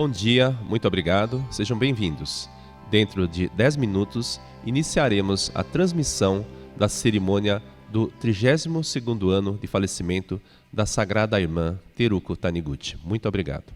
Bom dia, muito obrigado, sejam bem-vindos. Dentro de 10 minutos, iniciaremos a transmissão da cerimônia do 32º ano de falecimento da Sagrada Irmã Teruko Taniguchi. Muito obrigado.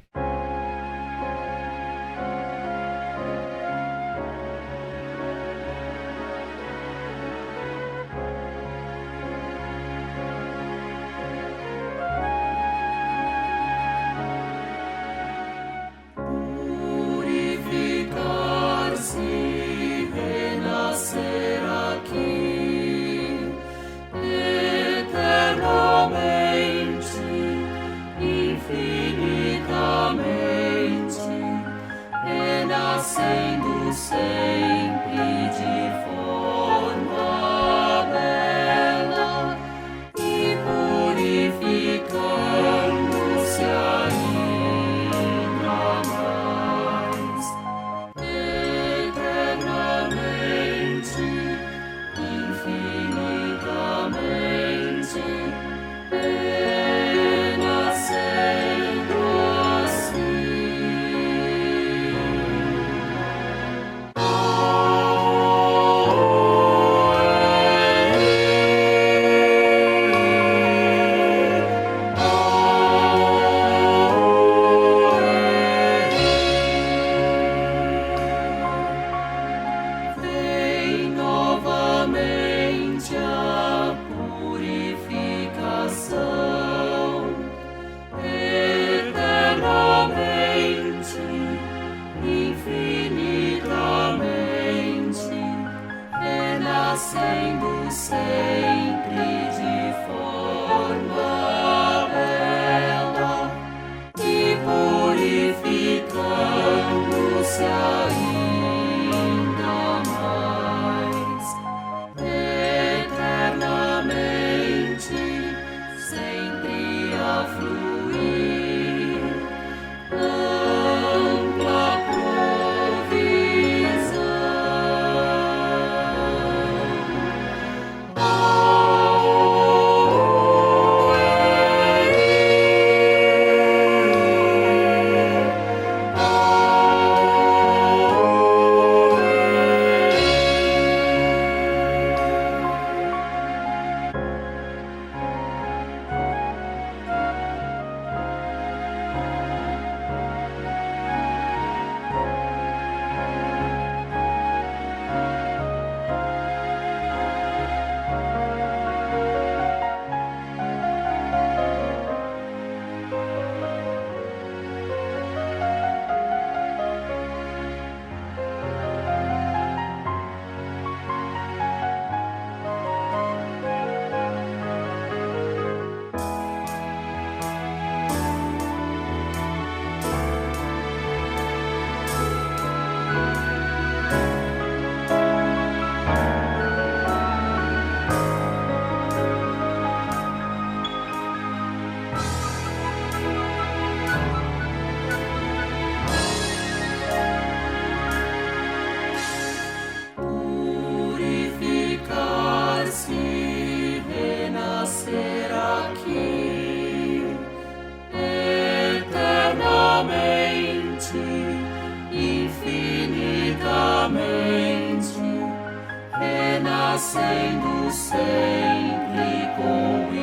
Renascendo sempre com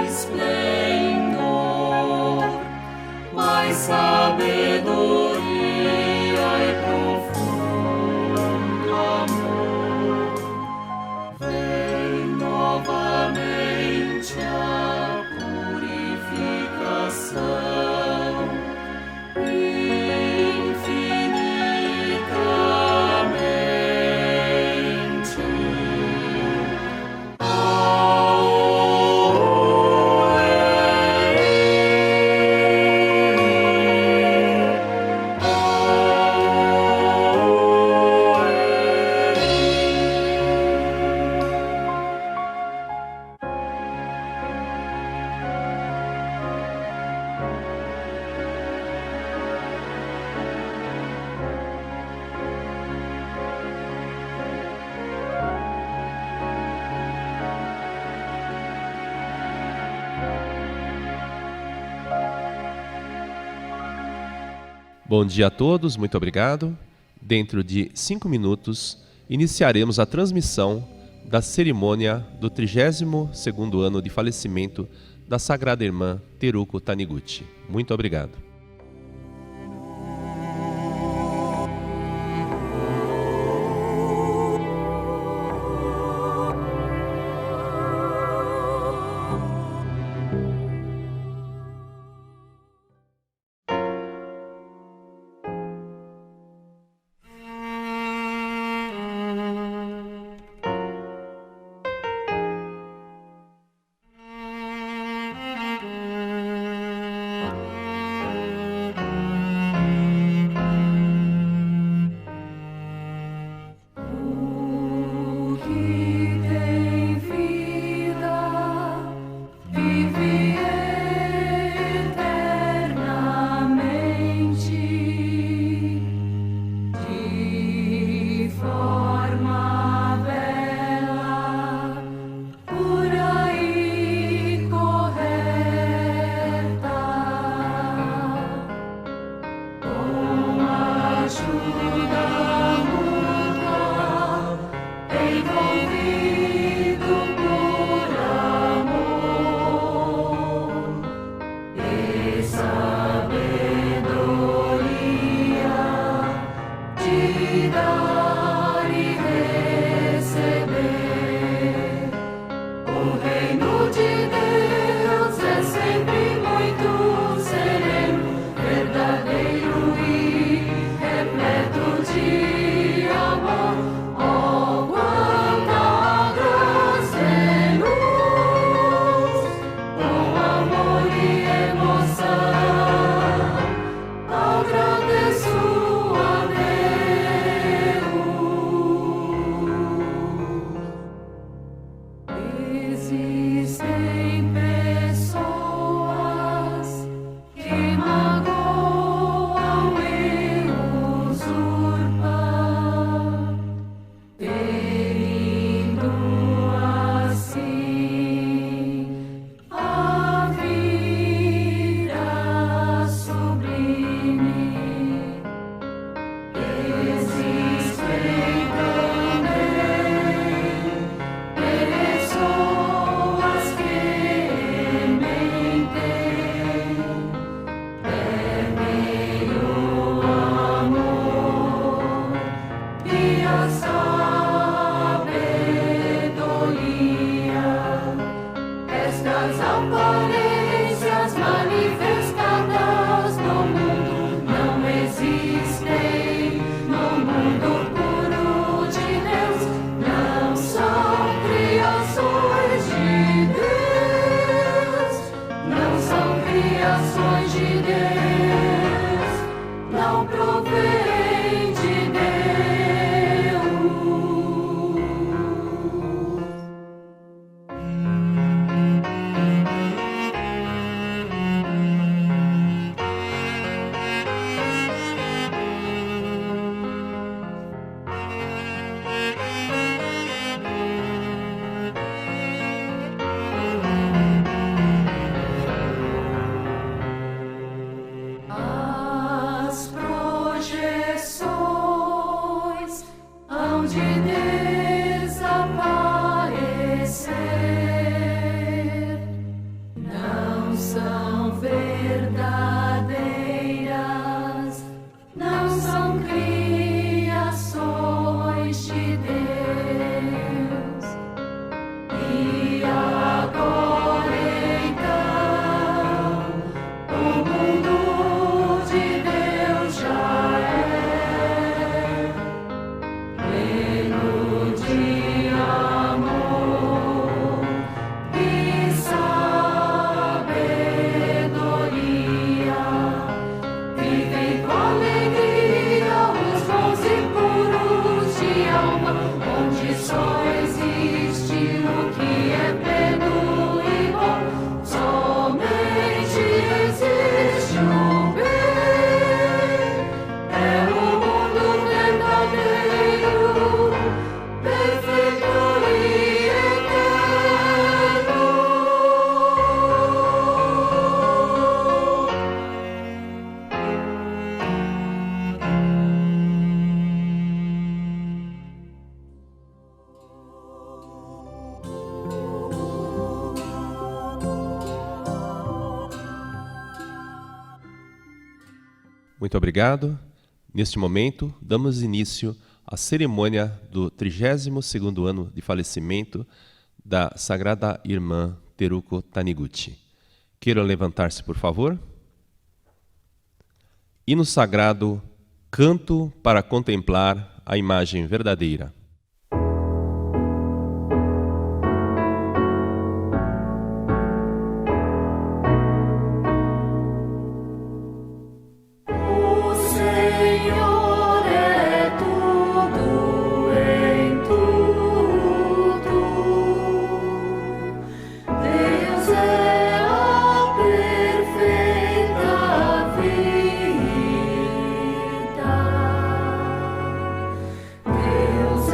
esplendor, mais sabedoria e profundo amor. Vem novamente a purificação infinitamente. Bom dia a todos, muito obrigado. Dentro de 5 minutos, iniciaremos a transmissão da cerimônia do 32º ano de falecimento da Sagrada Irmã Teruko Taniguchi. Muito obrigado. Aleluia. Muito obrigado. Neste momento, damos início à cerimônia do 32º ano de falecimento da Sagrada Irmã Teruko Taniguchi. Queiram levantar-se, por favor. Hino sagrado, canto para contemplar a imagem verdadeira. Deus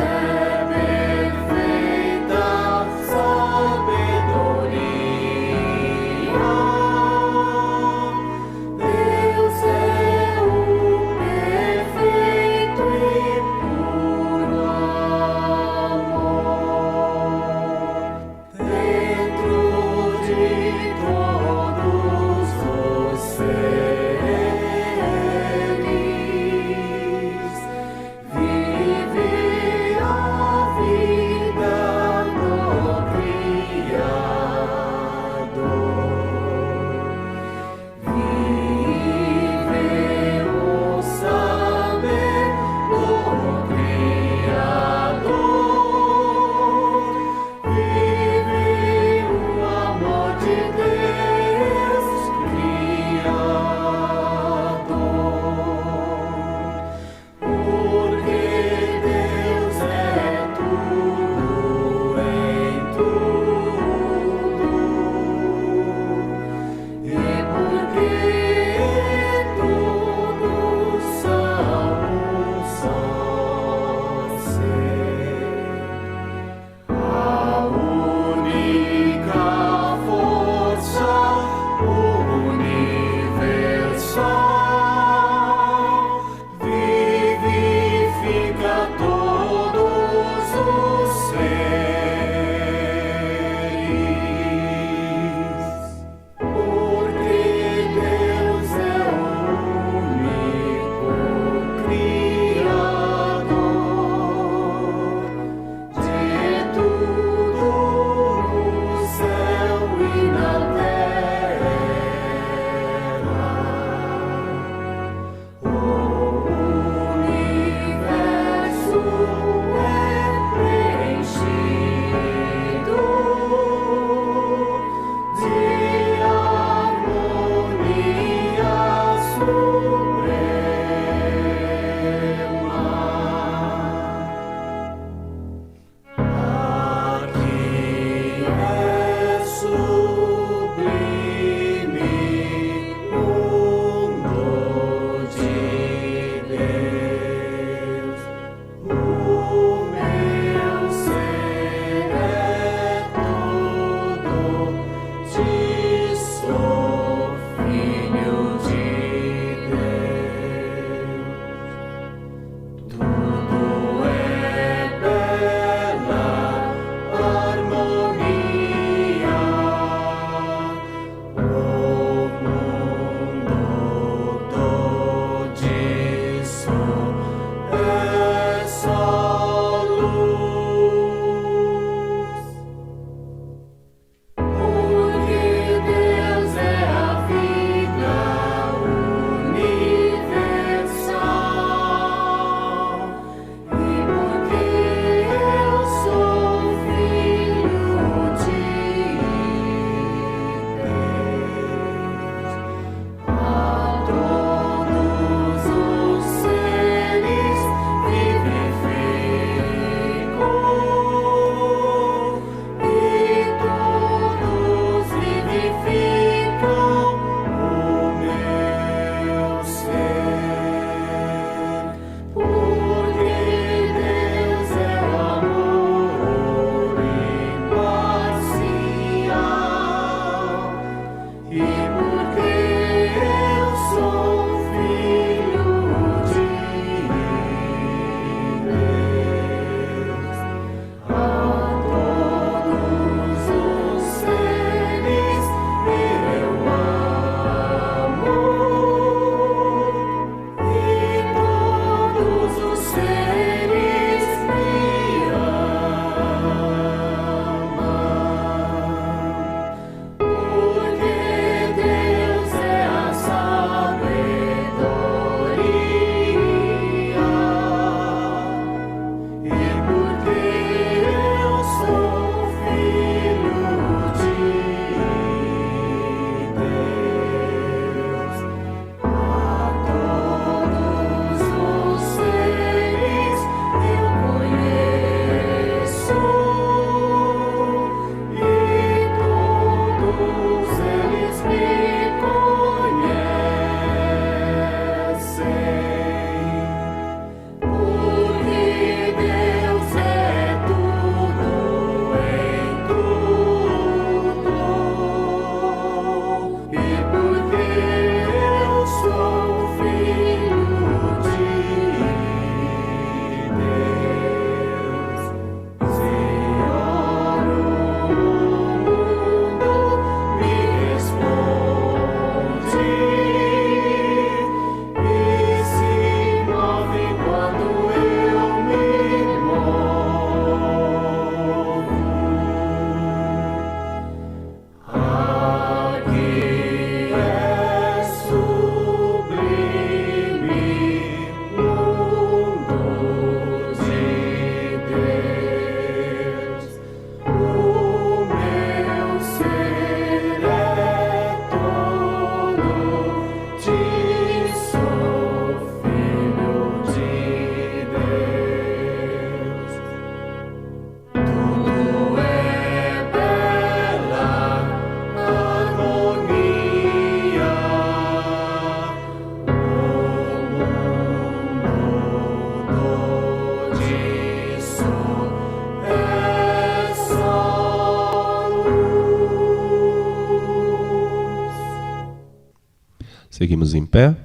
Seguimos em pé.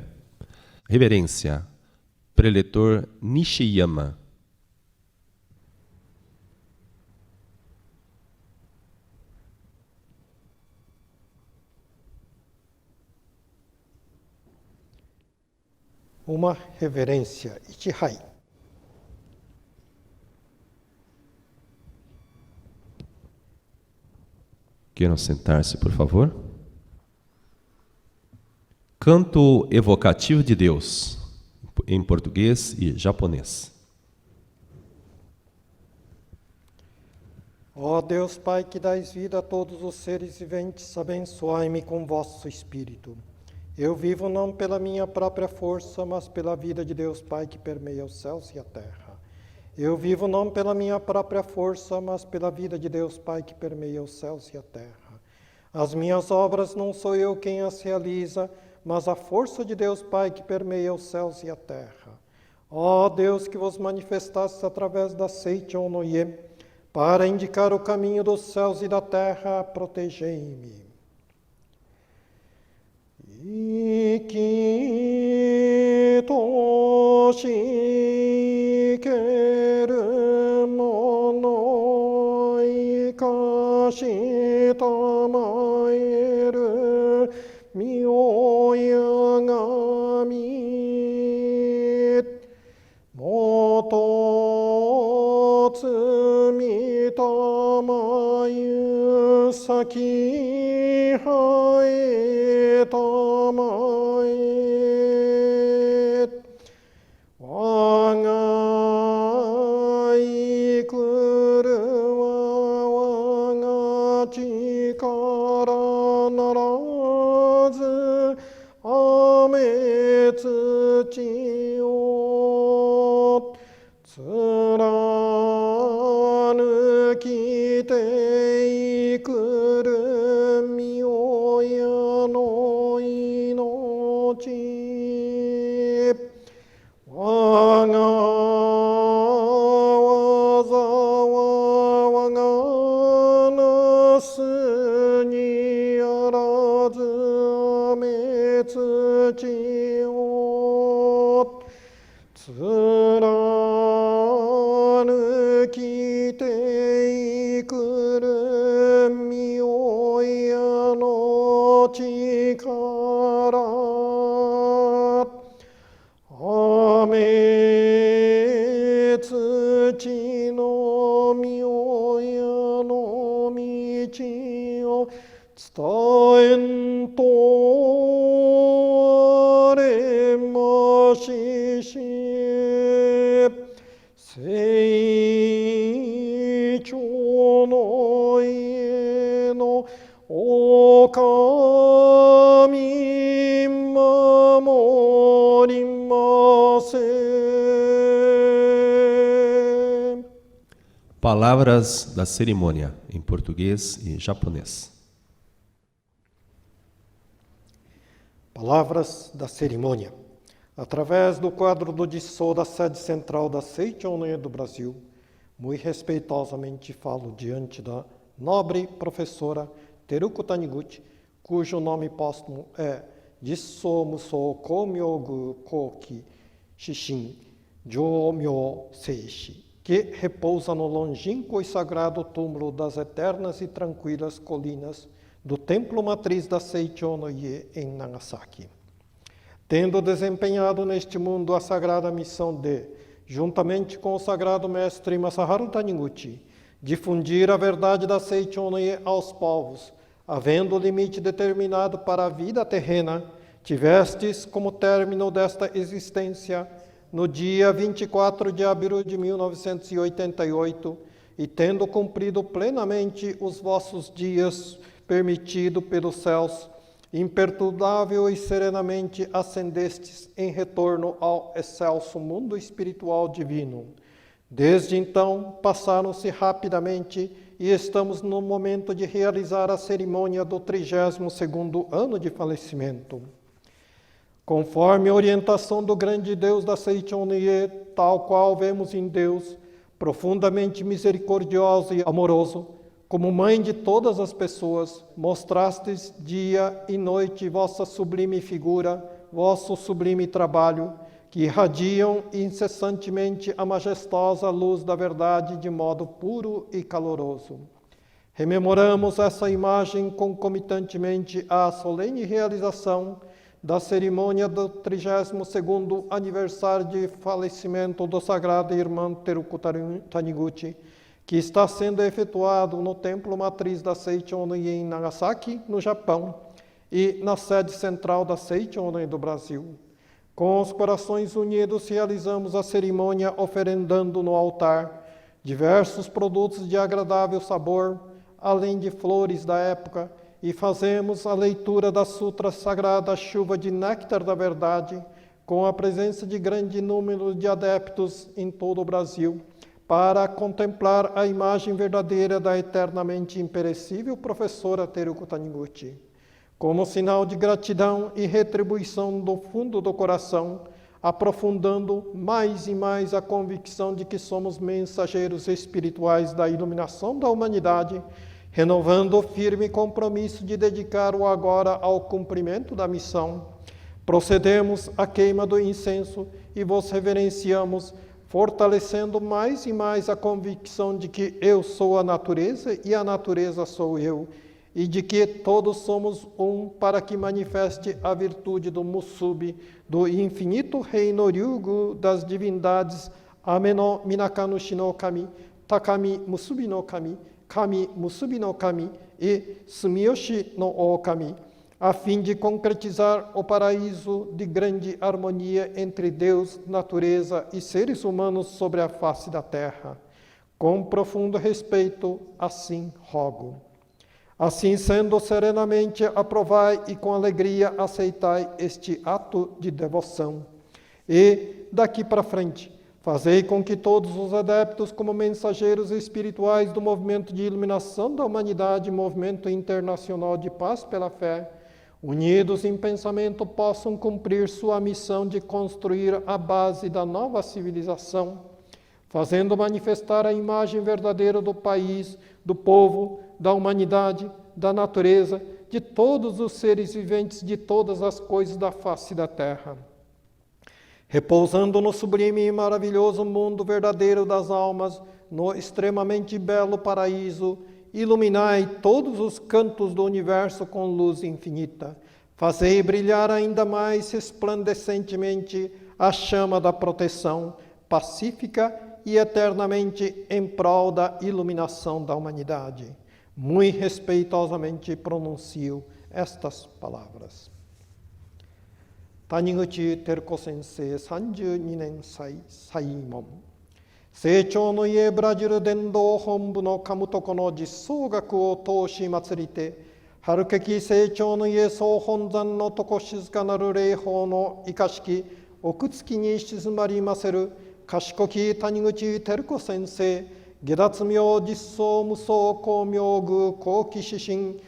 Reverência. Preletor Nishiyama. Uma reverência. Ichihai. Queiram sentar-se, por favor. Canto evocativo de Deus, em português e japonês. Ó Deus Pai, que dais vida a todos os seres viventes, abençoai-me com vosso Espírito. Eu vivo não pela minha própria força, mas pela vida de Deus Pai que permeia os céus e a terra. Eu vivo não pela minha própria força, mas pela vida de Deus Pai que permeia os céus e a terra. As minhas obras não sou eu quem as realiza, mas a força de Deus Pai que permeia os céus e a terra. Ó Deus, que vos manifestastes através da Seichon no Ie, para indicar o caminho dos céus e da terra, protegei-me. Iki toshi keru mono ikashi tamaeru miyogami moto tsumi tamayu saki hae tamae waga ikuru wa waga chikara narazu ametsu chi o tsuranukite ikuru miyoya no inochi waga waza wa waga nasu ni arazu ametsu chi o tsuranukite ikuru miyoya no chikara ametsu chi no miyoya no michi o tsutaen toremashishi seichou no ie no okami mamorimase. Palavras da cerimônia, em português e japonês. Palavras da cerimônia. Através do quadro do Dissô da sede central da Seichon no Ie do Brasil, muito respeitosamente falo diante da nobre professora Teruko Taniguchi, cujo nome póstumo é Dissô Musou Komyogu Koki Shishin Jōmyō Seishi, que repousa no longínquo e sagrado túmulo das eternas e tranquilas colinas do templo matriz da Seichon no Ie em Nagasaki. Tendo desempenhado neste mundo a sagrada missão de, juntamente com o sagrado mestre Masaharu Taniguchi, difundir a verdade da Seichon no Ie aos povos, havendo limite determinado para a vida terrena, tivestes como término desta existência no dia 24 de abril de 1988, e tendo cumprido plenamente os vossos dias permitido pelos céus, imperturbável e serenamente ascendestes em retorno ao excelso mundo espiritual divino. Desde então, passaram-se rapidamente e estamos no momento de realizar a cerimônia do 32º ano de falecimento. Conforme a orientação do grande Deus da Seichon no Ie, tal qual vemos em Deus, profundamente misericordioso e amoroso, Como mãe de todas as pessoas, mostrastes dia e noite vossa sublime figura, vosso sublime trabalho, que irradiam incessantemente a majestosa luz da verdade de modo puro e caloroso. Rememoramos essa imagem concomitantemente à solene realização da cerimônia do 32º aniversário de falecimento do Sagrado Irmão Teruko Taniguchi, que está sendo efetuado no Templo Matriz da Seichono-ie em Nagasaki, no Japão, e na sede central da Seichono-ie do Brasil. Com os corações unidos, realizamos a cerimônia oferendando no altar diversos produtos de agradável sabor, além de flores da época, e fazemos a leitura da Sutra Sagrada Chuva de Néctar da Verdade, com a presença de grande número de adeptos em todo o Brasil, para contemplar a imagem verdadeira da eternamente imperecível professora Teruko Taniguchi. Como sinal de gratidão e retribuição do fundo do coração, aprofundando mais e mais a convicção de que somos mensageiros espirituais da iluminação da humanidade, renovando o firme compromisso de dedicar o agora ao cumprimento da missão, procedemos à queima do incenso e vos reverenciamos, fortalecendo mais e mais a convicção de que eu sou a natureza e a natureza sou eu, e de que todos somos um para que manifeste a virtude do Musubi, do infinito reino Ryugu das divindades Ame no Minakanushi no Kami, Takami Musubi no Kami, Kami Musubi no Kami e Sumiyoshi no Okami, a fim de concretizar o paraíso de grande harmonia entre Deus, natureza e seres humanos sobre a face da terra. Com profundo respeito, assim rogo. Assim sendo, serenamente aprovai e com alegria aceitai este ato de devoção. E, daqui para frente, fazei com que todos os adeptos, como mensageiros espirituais do movimento de iluminação da humanidade, movimento internacional de paz pela fé, unidos em pensamento, possam cumprir sua missão de construir a base da nova civilização, fazendo manifestar a imagem verdadeira do país, do povo, da humanidade, da natureza, de todos os seres viventes, de todas as coisas da face da terra. Repousando no sublime e maravilhoso mundo verdadeiro das almas, no extremamente belo paraíso, iluminai todos os cantos do universo com luz infinita. Fazei brilhar ainda mais resplandecentemente a chama da proteção pacífica e eternamente em prol da iluminação da humanidade. Muito respeitosamente pronuncio estas palavras. Taniguchi Teruko Sensei 32年祭門成長の家ブラジル伝道本部の神床の実相学を通し祭りて、春劇成長の家総本山のとこ静かなる霊峰の生かしき奥月に静まりませる賢き谷口照子先生、下脱明実相無相光明宮後期指針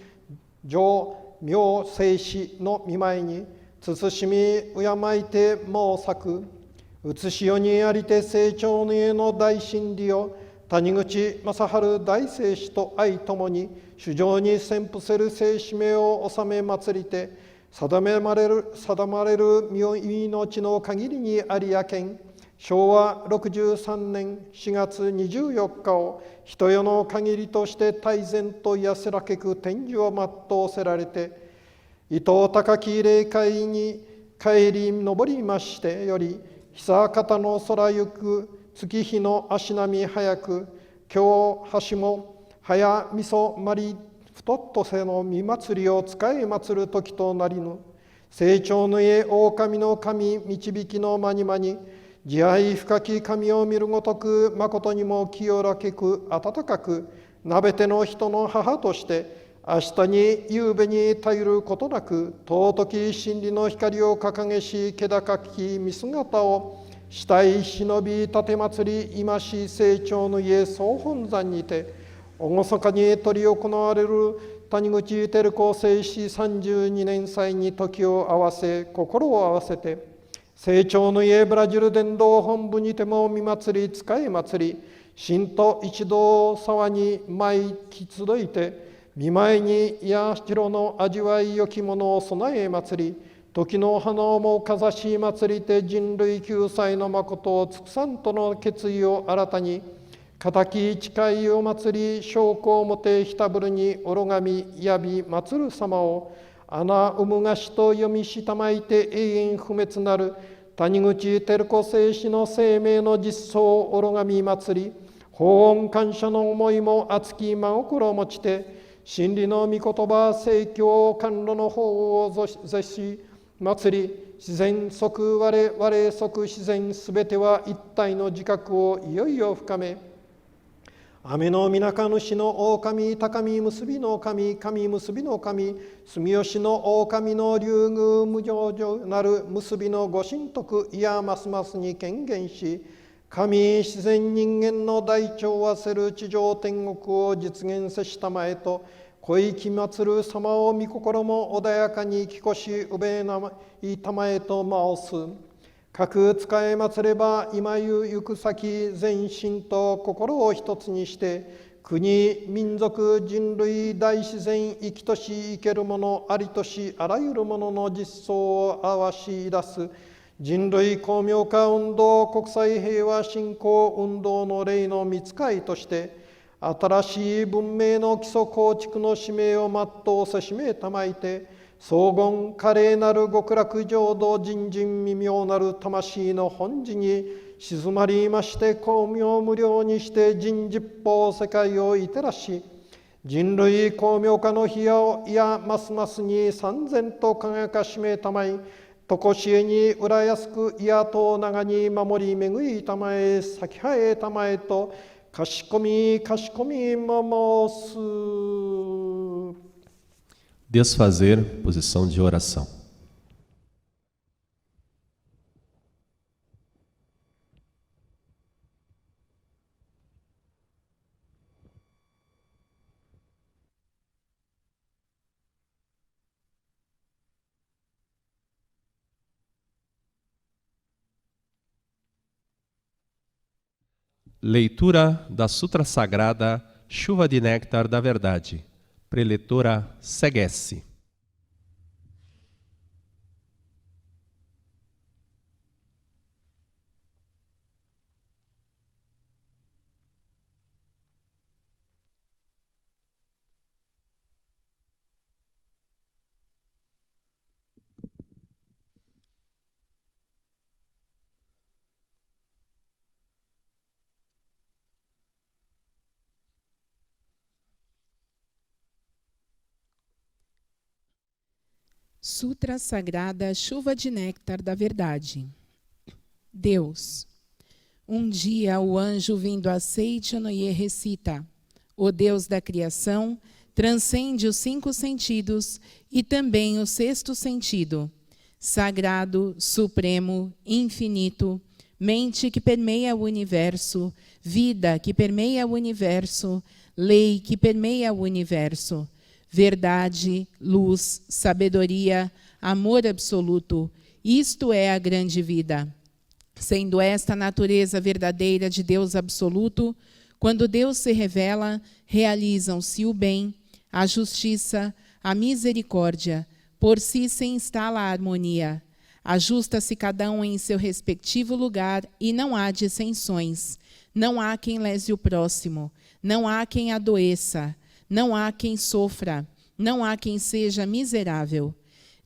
上明聖子の見舞いに慎み敬いて猛作写し世にありて成長の家の大真理を谷口正治大聖子と愛ともに主上に宣布せる聖使命を納め祭りて定まれる命の限りにありやけん昭和63年4月24日を人世の限りとして大然と安らけく天寿を全うせられて伊藤高き霊界に帰り登りましてより久方の空ゆく月日の足並み早く今日橋も早みそまり太っとせの見祭りを使い祭る時となりぬ成長の家狼の神導きのまにまに慈愛深き神を見るごとく誠にも清らけく温かくなべての人の母として明日に夕べに頼ることなく尊き真理の光を掲げし気高き見姿を死体忍び立て祭り今し成長の家総本山にて厳かに執り行われる谷口照子聖子32年祭に時を合わせ心を合わせて成長の家ブラジル伝道本部にても見祭り使い祭り、神と一同沢に舞き集いて、見舞いに八代の味わいよきものを備え祭り、時の花をもかざし祭りて人類救済の誠を尽くさんとの決意を新たに、敵誓いを祭り、証拠をもてひたぶるにおろがみやび祭る様を、穴うむがしと読みしたまいて永遠不滅なる、谷口照子聖子の生命の実相をおろがみ祭り、法恩感謝の思いも熱き真心を持ちて、真理の御言葉、聖教、甘露の法を絶し、祭り、自然即我々即自然すべては一体の自覚をいよいよ深め、雨のみなか主の狼、高み結びの神、神結びの神、住吉の狼の竜宮無常なる結びのご神徳、いやますますに権限し、神自然人間の大調和せる地上天国を実現せしたまえと、小域祭る様を御心も穏やかにきこし、うべえないたまえと申す。各使え祭れば、今行く先、全身と心を一つにして、国、民族、人類、大自然、生きとし生けるもの、ありとしあらゆるものの実相を表し出す、人類光明化運動、国際平和振興運動の例の見つかいとして、新しい文明の基礎構築の使命を全うせしめたまいて、荘厳華麗なる極楽浄土、人人微妙なる魂の本寺に静まりまして、光明無量にして人十方世界をいてらし、人類光明化の日をいやますますに三千と輝かしめたまい、とこしえに浦安くいやと長に守りめぐいたまえ、咲きはえたまえと、かしこみ申す。Desfazer, posição de oração. Leitura da Sutra Sagrada Chuva de Néctar da Verdade. Preletora Seguesse. Sutra Sagrada Chuva de Néctar da Verdade. Deus. Um dia o anjo vindo a Seichonoye recita: o Deus da criação transcende os 5 sentidos e também o 6º sentido. Sagrado, supremo, infinito, mente que permeia o universo, vida que permeia o universo, lei que permeia o universo. Verdade, luz, sabedoria, amor absoluto, isto é a grande vida. Sendo esta a natureza verdadeira de Deus absoluto, quando Deus se revela, realizam-se o bem, a justiça, a misericórdia, por si se instala a harmonia. Ajusta-se cada um em seu respectivo lugar e não há dissensões. Não há quem lese o próximo, não há quem adoeça, não há quem sofra, não há quem seja miserável.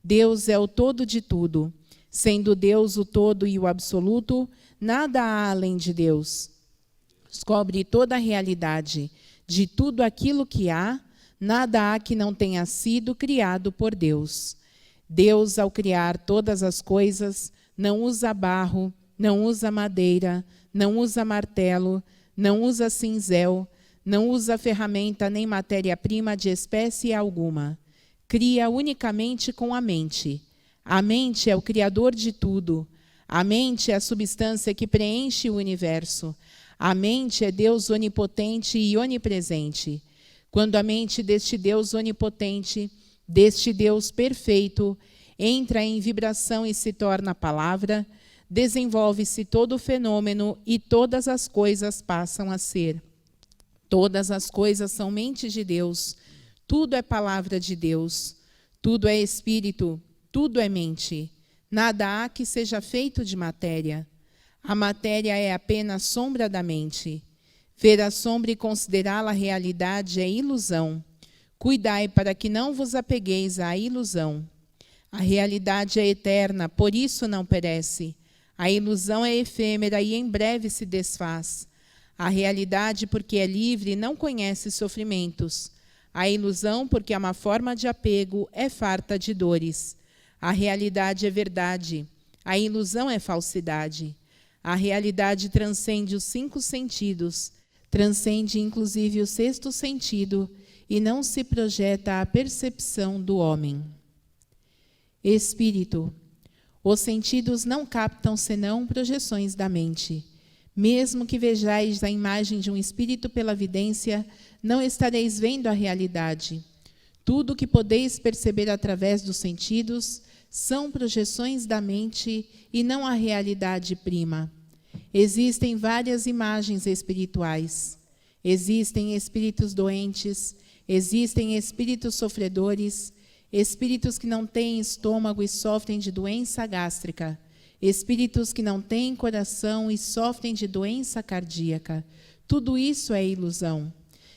Deus é o todo de tudo. Sendo Deus o todo e o absoluto, nada há além de Deus. Descobre toda a realidade. De tudo aquilo que há, nada há que não tenha sido criado por Deus. Deus, ao criar todas as coisas, não usa barro, não usa madeira, não usa martelo, não usa cinzel, não usa ferramenta nem matéria-prima de espécie alguma. Cria unicamente com a mente. A mente é o criador de tudo. A mente é a substância que preenche o universo. A mente é Deus onipotente e onipresente. Quando a mente deste Deus onipotente, deste Deus perfeito, entra em vibração e se torna palavra, desenvolve-se todo o fenômeno e todas as coisas passam a ser. Todas as coisas são mente de Deus, tudo é palavra de Deus, tudo é espírito, tudo é mente. Nada há que seja feito de matéria. A matéria é apenas sombra da mente. Ver a sombra e considerá-la realidade é ilusão. Cuidai para que não vos apegueis à ilusão. A realidade é eterna, por isso não perece. A ilusão é efêmera e em breve se desfaz. A realidade, porque é livre, não conhece sofrimentos. A ilusão, porque é uma forma de apego, é farta de dores. A realidade é verdade. A ilusão é falsidade. A realidade transcende os 5 sentidos, transcende inclusive o 6º sentido e não se projeta à percepção do homem. Espírito. Os sentidos não captam senão projeções da mente. Mesmo que vejais a imagem de um espírito pela vidência, não estareis vendo a realidade. Tudo o que podeis perceber através dos sentidos são projeções da mente e não a realidade prima. Existem várias imagens espirituais. Existem espíritos doentes, existem espíritos sofredores, espíritos que não têm estômago e sofrem de doença gástrica, espíritos que não têm coração e sofrem de doença cardíaca. Tudo isso é ilusão.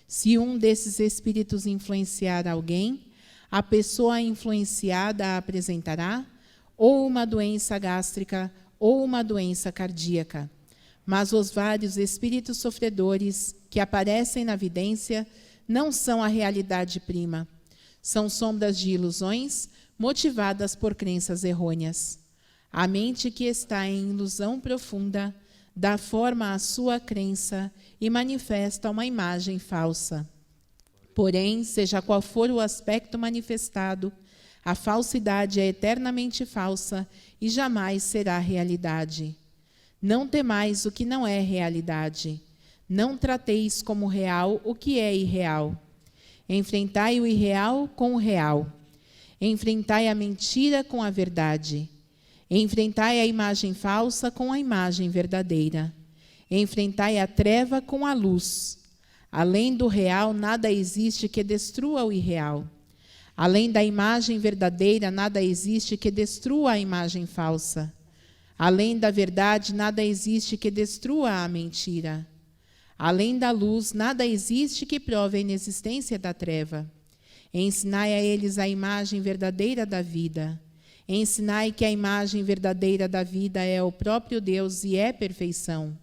Se um desses espíritos influenciar alguém, a pessoa influenciada a apresentará ou uma doença gástrica ou uma doença cardíaca. Mas os vários espíritos sofredores que aparecem na vidência não são a realidade prima. São sombras de ilusões motivadas por crenças errôneas. A mente que está em ilusão profunda dá forma à sua crença e manifesta uma imagem falsa. Porém, seja qual for o aspecto manifestado, a falsidade é eternamente falsa e jamais será realidade. Não temais o que não é realidade. Não trateis como real o que é irreal. Enfrentai o irreal com o real. Enfrentai a mentira com a verdade. Enfrentai a imagem falsa com a imagem verdadeira. Enfrentai a treva com a luz. Além do real, nada existe que destrua o irreal. Além da imagem verdadeira, nada existe que destrua a imagem falsa. Além da verdade, nada existe que destrua a mentira. Além da luz, nada existe que prove a inexistência da treva. Ensinai a eles a imagem verdadeira da vida. Ensinai que a imagem verdadeira da vida é o próprio Deus e é perfeição.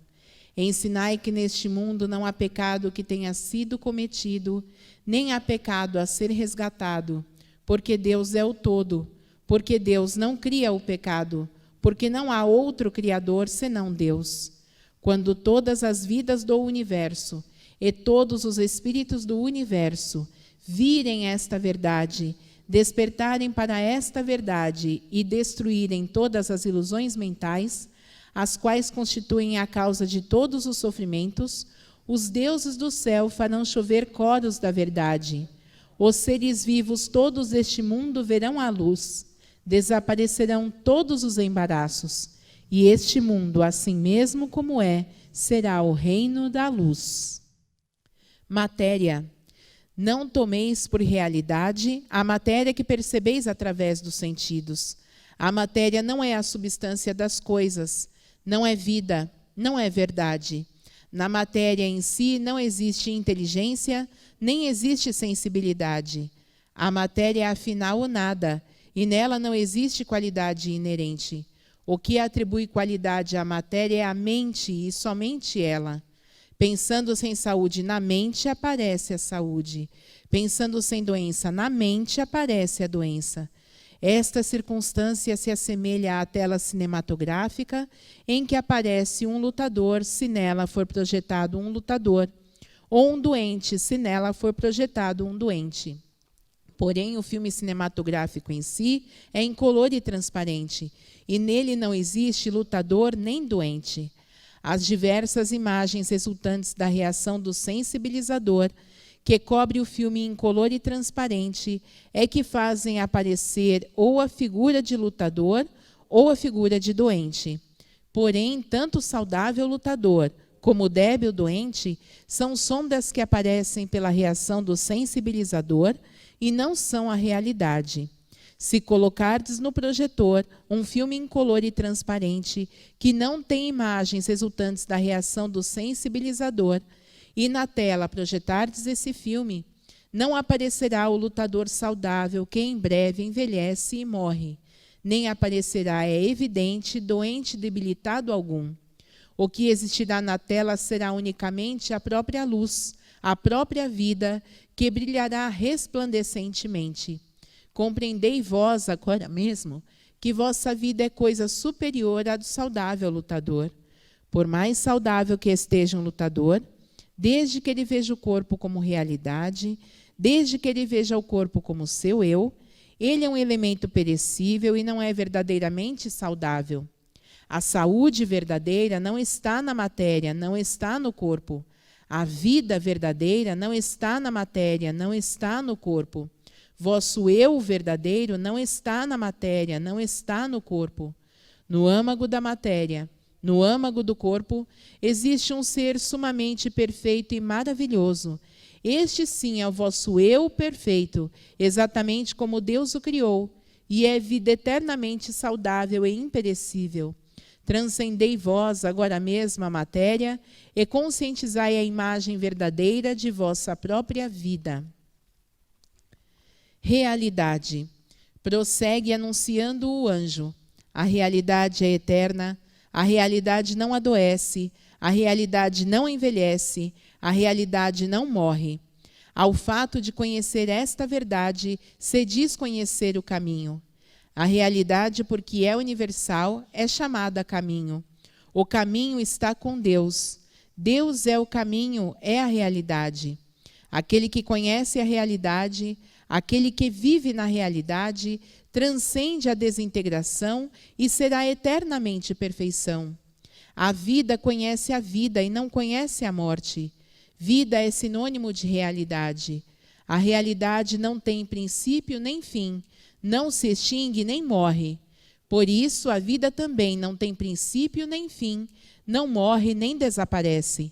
Ensinai que neste mundo não há pecado que tenha sido cometido, nem há pecado a ser resgatado, porque Deus é o todo, porque Deus não cria o pecado, porque não há outro Criador senão Deus. Quando todas as vidas do universo e todos os espíritos do universo virem esta verdade, despertarem para esta verdade e destruírem todas as ilusões mentais, as quais constituem a causa de todos os sofrimentos, os deuses do céu farão chover coros da verdade. Os seres vivos todos deste mundo verão a luz, desaparecerão todos os embaraços, e este mundo, assim mesmo como é, será o reino da luz. Matéria. Não tomeis por realidade a matéria que percebeis através dos sentidos. A matéria não é a substância das coisas, não é vida, não é verdade. Na matéria em si não existe inteligência, nem existe sensibilidade. A matéria é afinal o nada, e nela não existe qualidade inerente. O que atribui qualidade à matéria é a mente, e somente ela. Pensando sem saúde na mente, aparece a saúde. Pensando sem doença na mente, aparece a doença. Esta circunstância se assemelha à tela cinematográfica, em que aparece um lutador, se nela for projetado um lutador, ou um doente, se nela for projetado um doente. Porém, o filme cinematográfico em si é incolor e transparente, e nele não existe lutador nem doente. As diversas imagens resultantes da reação do sensibilizador, que cobre o filme incolor e transparente, é que fazem aparecer ou a figura de lutador ou a figura de doente. Porém, tanto o saudável lutador como o débil doente são sombras que aparecem pela reação do sensibilizador e não são a realidade. Se colocardes no projetor um filme incolor e transparente que não tem imagens resultantes da reação do sensibilizador e na tela projetardes esse filme, não aparecerá o lutador saudável que em breve envelhece e morre, nem aparecerá, é evidente, doente debilitado algum. O que existirá na tela será unicamente a própria luz, a própria vida, que brilhará resplandecentemente. Compreendei vós agora mesmo que vossa vida é coisa superior à do saudável lutador. Por mais saudável que esteja um lutador, desde que ele veja o corpo como realidade, desde que ele veja o corpo como seu eu, ele é um elemento perecível e não é verdadeiramente saudável. A saúde verdadeira não está na matéria, não está no corpo. A vida verdadeira não está na matéria, não está no corpo. Vosso eu verdadeiro não está na matéria, não está no corpo. No âmago da matéria, no âmago do corpo, existe um ser sumamente perfeito e maravilhoso. Este sim é o vosso eu perfeito, exatamente como Deus o criou, e é vida eternamente saudável e imperecível. Transcendei vós agora mesmo a matéria e conscientizai a imagem verdadeira de vossa própria vida. Realidade. Prossegue anunciando o anjo. A realidade é eterna, a realidade não adoece, a realidade não envelhece, a realidade não morre. Ao fato de conhecer esta verdade, se diz conhecer o caminho. A realidade, porque é universal, é chamada caminho. O caminho está com Deus. Deus é o caminho, é a realidade. Aquele que conhece a realidade, aquele que vive na realidade, transcende a desintegração e será eternamente perfeição. A vida conhece a vida e não conhece a morte. Vida é sinônimo de realidade. A realidade não tem princípio nem fim, não se extingue nem morre. Por isso, a vida também não tem princípio nem fim, não morre nem desaparece.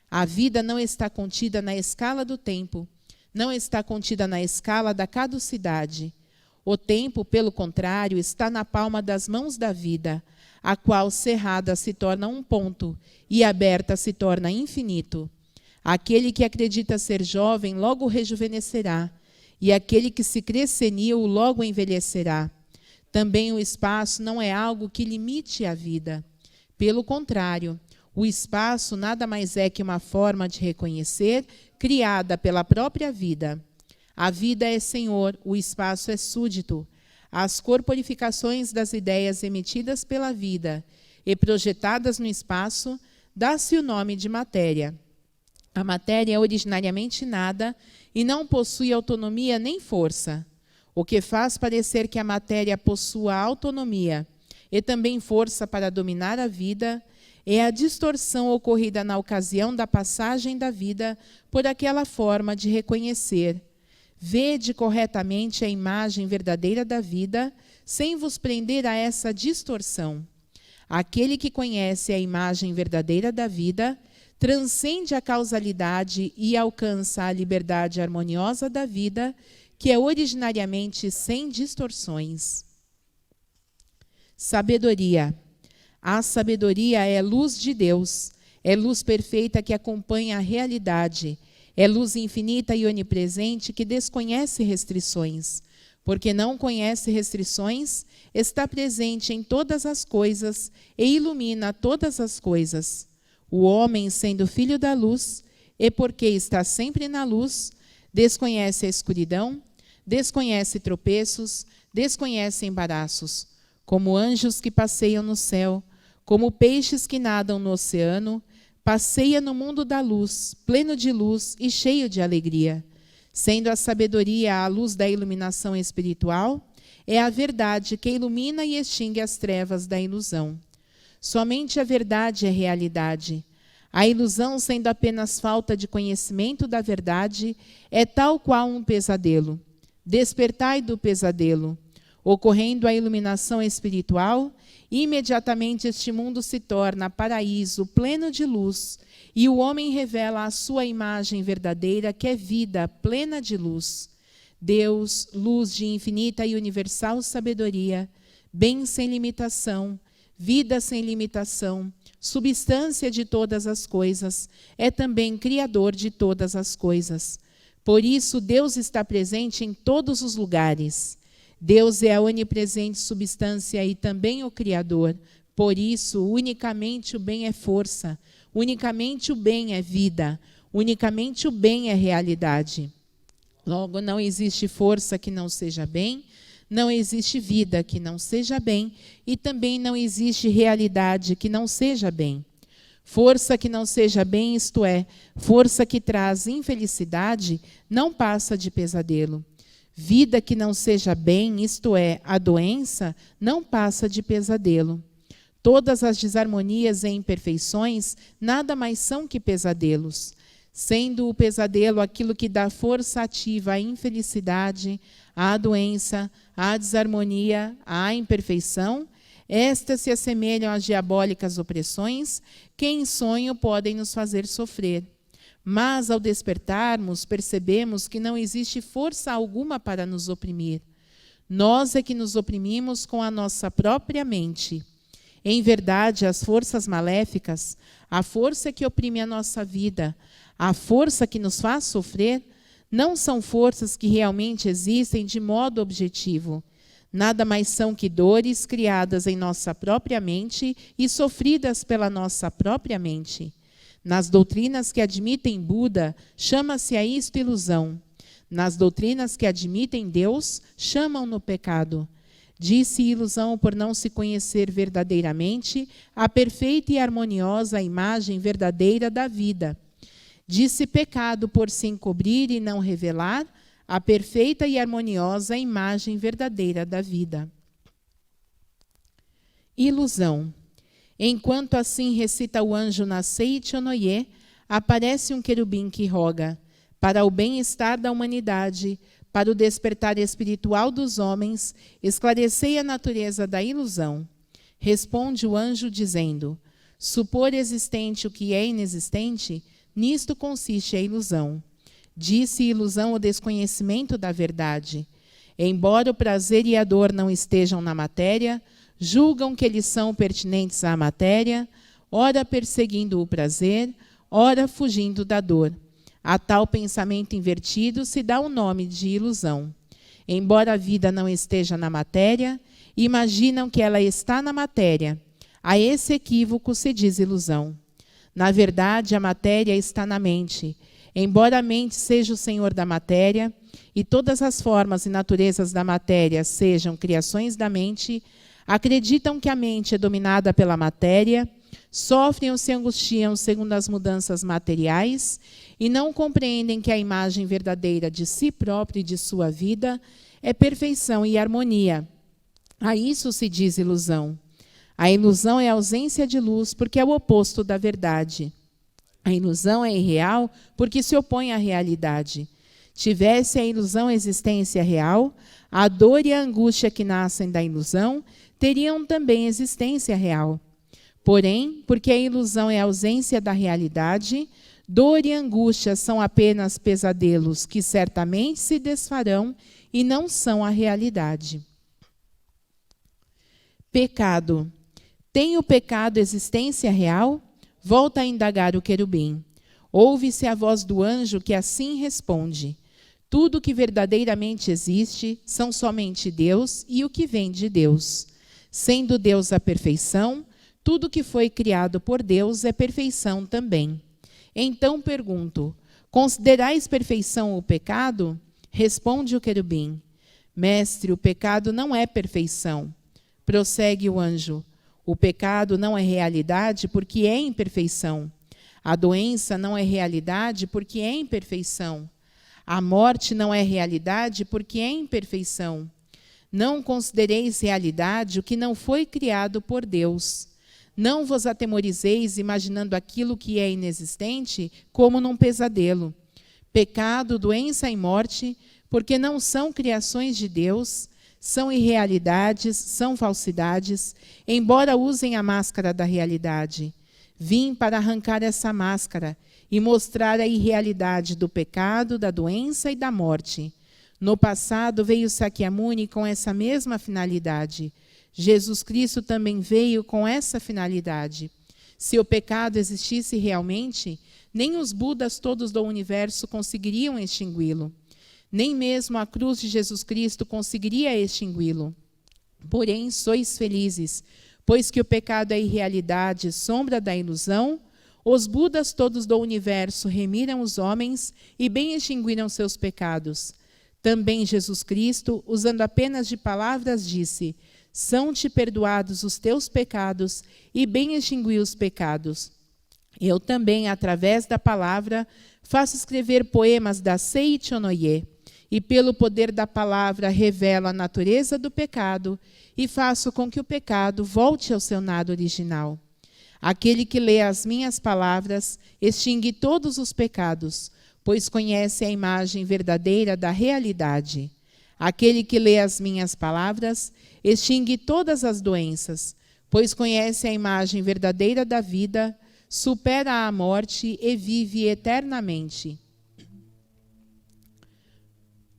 A vida não está contida na escala do tempo, não está contida na escala da caducidade. O tempo, pelo contrário, está na palma das mãos da vida, a qual cerrada se torna um ponto e aberta se torna infinito. Aquele que acredita ser jovem logo rejuvenescerá, e aquele que se crê senil logo envelhecerá. Também o espaço não é algo que limite a vida. Pelo contrário, o espaço nada mais é que uma forma de reconhecer criada pela própria vida. A vida é senhor, o espaço é súdito. As corporificações das ideias emitidas pela vida e projetadas no espaço, dá-se o nome de matéria. A matéria é originariamente nada e não possui autonomia nem força. O que faz parecer que a matéria possua autonomia e também força para dominar a vida é a distorção ocorrida na ocasião da passagem da vida por aquela forma de reconhecer. Vede corretamente a imagem verdadeira da vida, sem vos prender a essa distorção. Aquele que conhece a imagem verdadeira da vida transcende a causalidade e alcança a liberdade harmoniosa da vida, que é originariamente sem distorções. Sabedoria. A sabedoria é luz de Deus, é luz perfeita que acompanha a realidade, é luz infinita e onipresente que desconhece restrições. Porque não conhece restrições, está presente em todas as coisas e ilumina todas as coisas. O homem, sendo filho da luz, e porque está sempre na luz, desconhece a escuridão, desconhece tropeços, desconhece embaraços, como anjos que passeiam no céu, como peixes que nadam no oceano, passeia no mundo da luz, pleno de luz e cheio de alegria. Sendo a sabedoria a luz da iluminação espiritual, é a verdade que ilumina e extingue as trevas da ilusão. Somente a verdade é realidade. A ilusão, sendo apenas falta de conhecimento da verdade, é tal qual um pesadelo. Despertai do pesadelo. Ocorrendo a iluminação espiritual, imediatamente este mundo se torna paraíso pleno de luz, e o homem revela a sua imagem verdadeira, que é vida plena de luz. Deus, luz de infinita e universal sabedoria, bem sem limitação, vida sem limitação, substância de todas as coisas, é também criador de todas as coisas. Por isso, Deus está presente em todos os lugares. Deus é a onipresente substância e também o Criador. Por isso, unicamente o bem é força, unicamente o bem é vida, unicamente o bem é realidade. Logo, não existe força que não seja bem, não existe vida que não seja bem, e também não existe realidade que não seja bem. Força que não seja bem, isto é, força que traz infelicidade, não passa de pesadelo. Vida que não seja bem, isto é, a doença, não passa de pesadelo. Todas as desarmonias e imperfeições nada mais são que pesadelos. Sendo o pesadelo aquilo que dá força ativa à infelicidade, à doença, à desarmonia, à imperfeição, estas se assemelham às diabólicas opressões que em sonho podem nos fazer sofrer. Mas, ao despertarmos, percebemos que não existe força alguma para nos oprimir. Nós é que nos oprimimos com a nossa própria mente. Em verdade, as forças maléficas, a força que oprime a nossa vida, a força que nos faz sofrer, não são forças que realmente existem de modo objetivo. Nada mais são que dores criadas em nossa própria mente e sofridas pela nossa própria mente. Nas doutrinas que admitem Buda, chama-se a isto ilusão. Nas doutrinas que admitem Deus, chamam-no pecado. Disse ilusão por não se conhecer verdadeiramente a perfeita e harmoniosa imagem verdadeira da vida. Disse pecado por se encobrir e não revelar a perfeita e harmoniosa imagem verdadeira da vida. Ilusão. Enquanto assim recita o anjo na Seichonoye, aparece um querubim que roga: para o bem-estar da humanidade, para o despertar espiritual dos homens, esclarecei a natureza da ilusão. Responde o anjo dizendo: supor existente o que é inexistente, nisto consiste a ilusão. Disse ilusão o desconhecimento da verdade. Embora o prazer e a dor não estejam na matéria, julgam que eles são pertinentes à matéria, ora perseguindo o prazer, ora fugindo da dor. A tal pensamento invertido se dá o nome de ilusão. Embora a vida não esteja na matéria, imaginam que ela está na matéria. A esse equívoco se diz ilusão. Na verdade, a matéria está na mente. Embora a mente seja o senhor da matéria, e todas as formas e naturezas da matéria sejam criações da mente, acreditam que a mente é dominada pela matéria, sofrem ou se angustiam segundo as mudanças materiais e não compreendem que a imagem verdadeira de si próprio e de sua vida é perfeição e harmonia. A isso se diz ilusão. A ilusão é a ausência de luz porque é o oposto da verdade. A ilusão é irreal porque se opõe à realidade. Tivesse a ilusão existência real, a dor e a angústia que nascem da ilusão teriam também existência real. Porém, porque a ilusão é a ausência da realidade, dor e angústia são apenas pesadelos que certamente se desfarão e não são a realidade. Pecado. Tem o pecado existência real? Volta a indagar o querubim. Ouve-se a voz do anjo que assim responde: tudo que verdadeiramente existe são somente Deus e o que vem de Deus. Sendo Deus a perfeição, tudo que foi criado por Deus é perfeição também. Então pergunto: considerais perfeição o pecado? Responde o querubim: mestre, o pecado não é perfeição. Prossegue o anjo: o pecado não é realidade porque é imperfeição. A doença não é realidade porque é imperfeição. A morte não é realidade porque é imperfeição. Não considereis realidade o que não foi criado por Deus. Não vos atemorizeis imaginando aquilo que é inexistente como num pesadelo. Pecado, doença e morte, porque não são criações de Deus, são irrealidades, são falsidades, embora usem a máscara da realidade. Vim para arrancar essa máscara e mostrar a irrealidade do pecado, da doença e da morte. No passado veio Sakyamuni com essa mesma finalidade. Jesus Cristo também veio com essa finalidade. Se o pecado existisse realmente, nem os Budas todos do universo conseguiriam extingui-lo. Nem mesmo a cruz de Jesus Cristo conseguiria extingui-lo. Porém, sois felizes, pois que o pecado é irrealidade, sombra da ilusão. Os Budas todos do universo remiram os homens e bem extinguiram seus pecados. Também Jesus Cristo, usando apenas de palavras, disse: são-te perdoados os teus pecados, e bem extingui os pecados. Eu também, através da palavra, faço escrever poemas da Seichonoye, e pelo poder da palavra revelo a natureza do pecado, e faço com que o pecado volte ao seu nado original. Aquele que lê as minhas palavras extingue todos os pecados, pois conhece a imagem verdadeira da realidade. Aquele que lê as minhas palavras extingue todas as doenças, pois conhece a imagem verdadeira da vida, supera a morte e vive eternamente.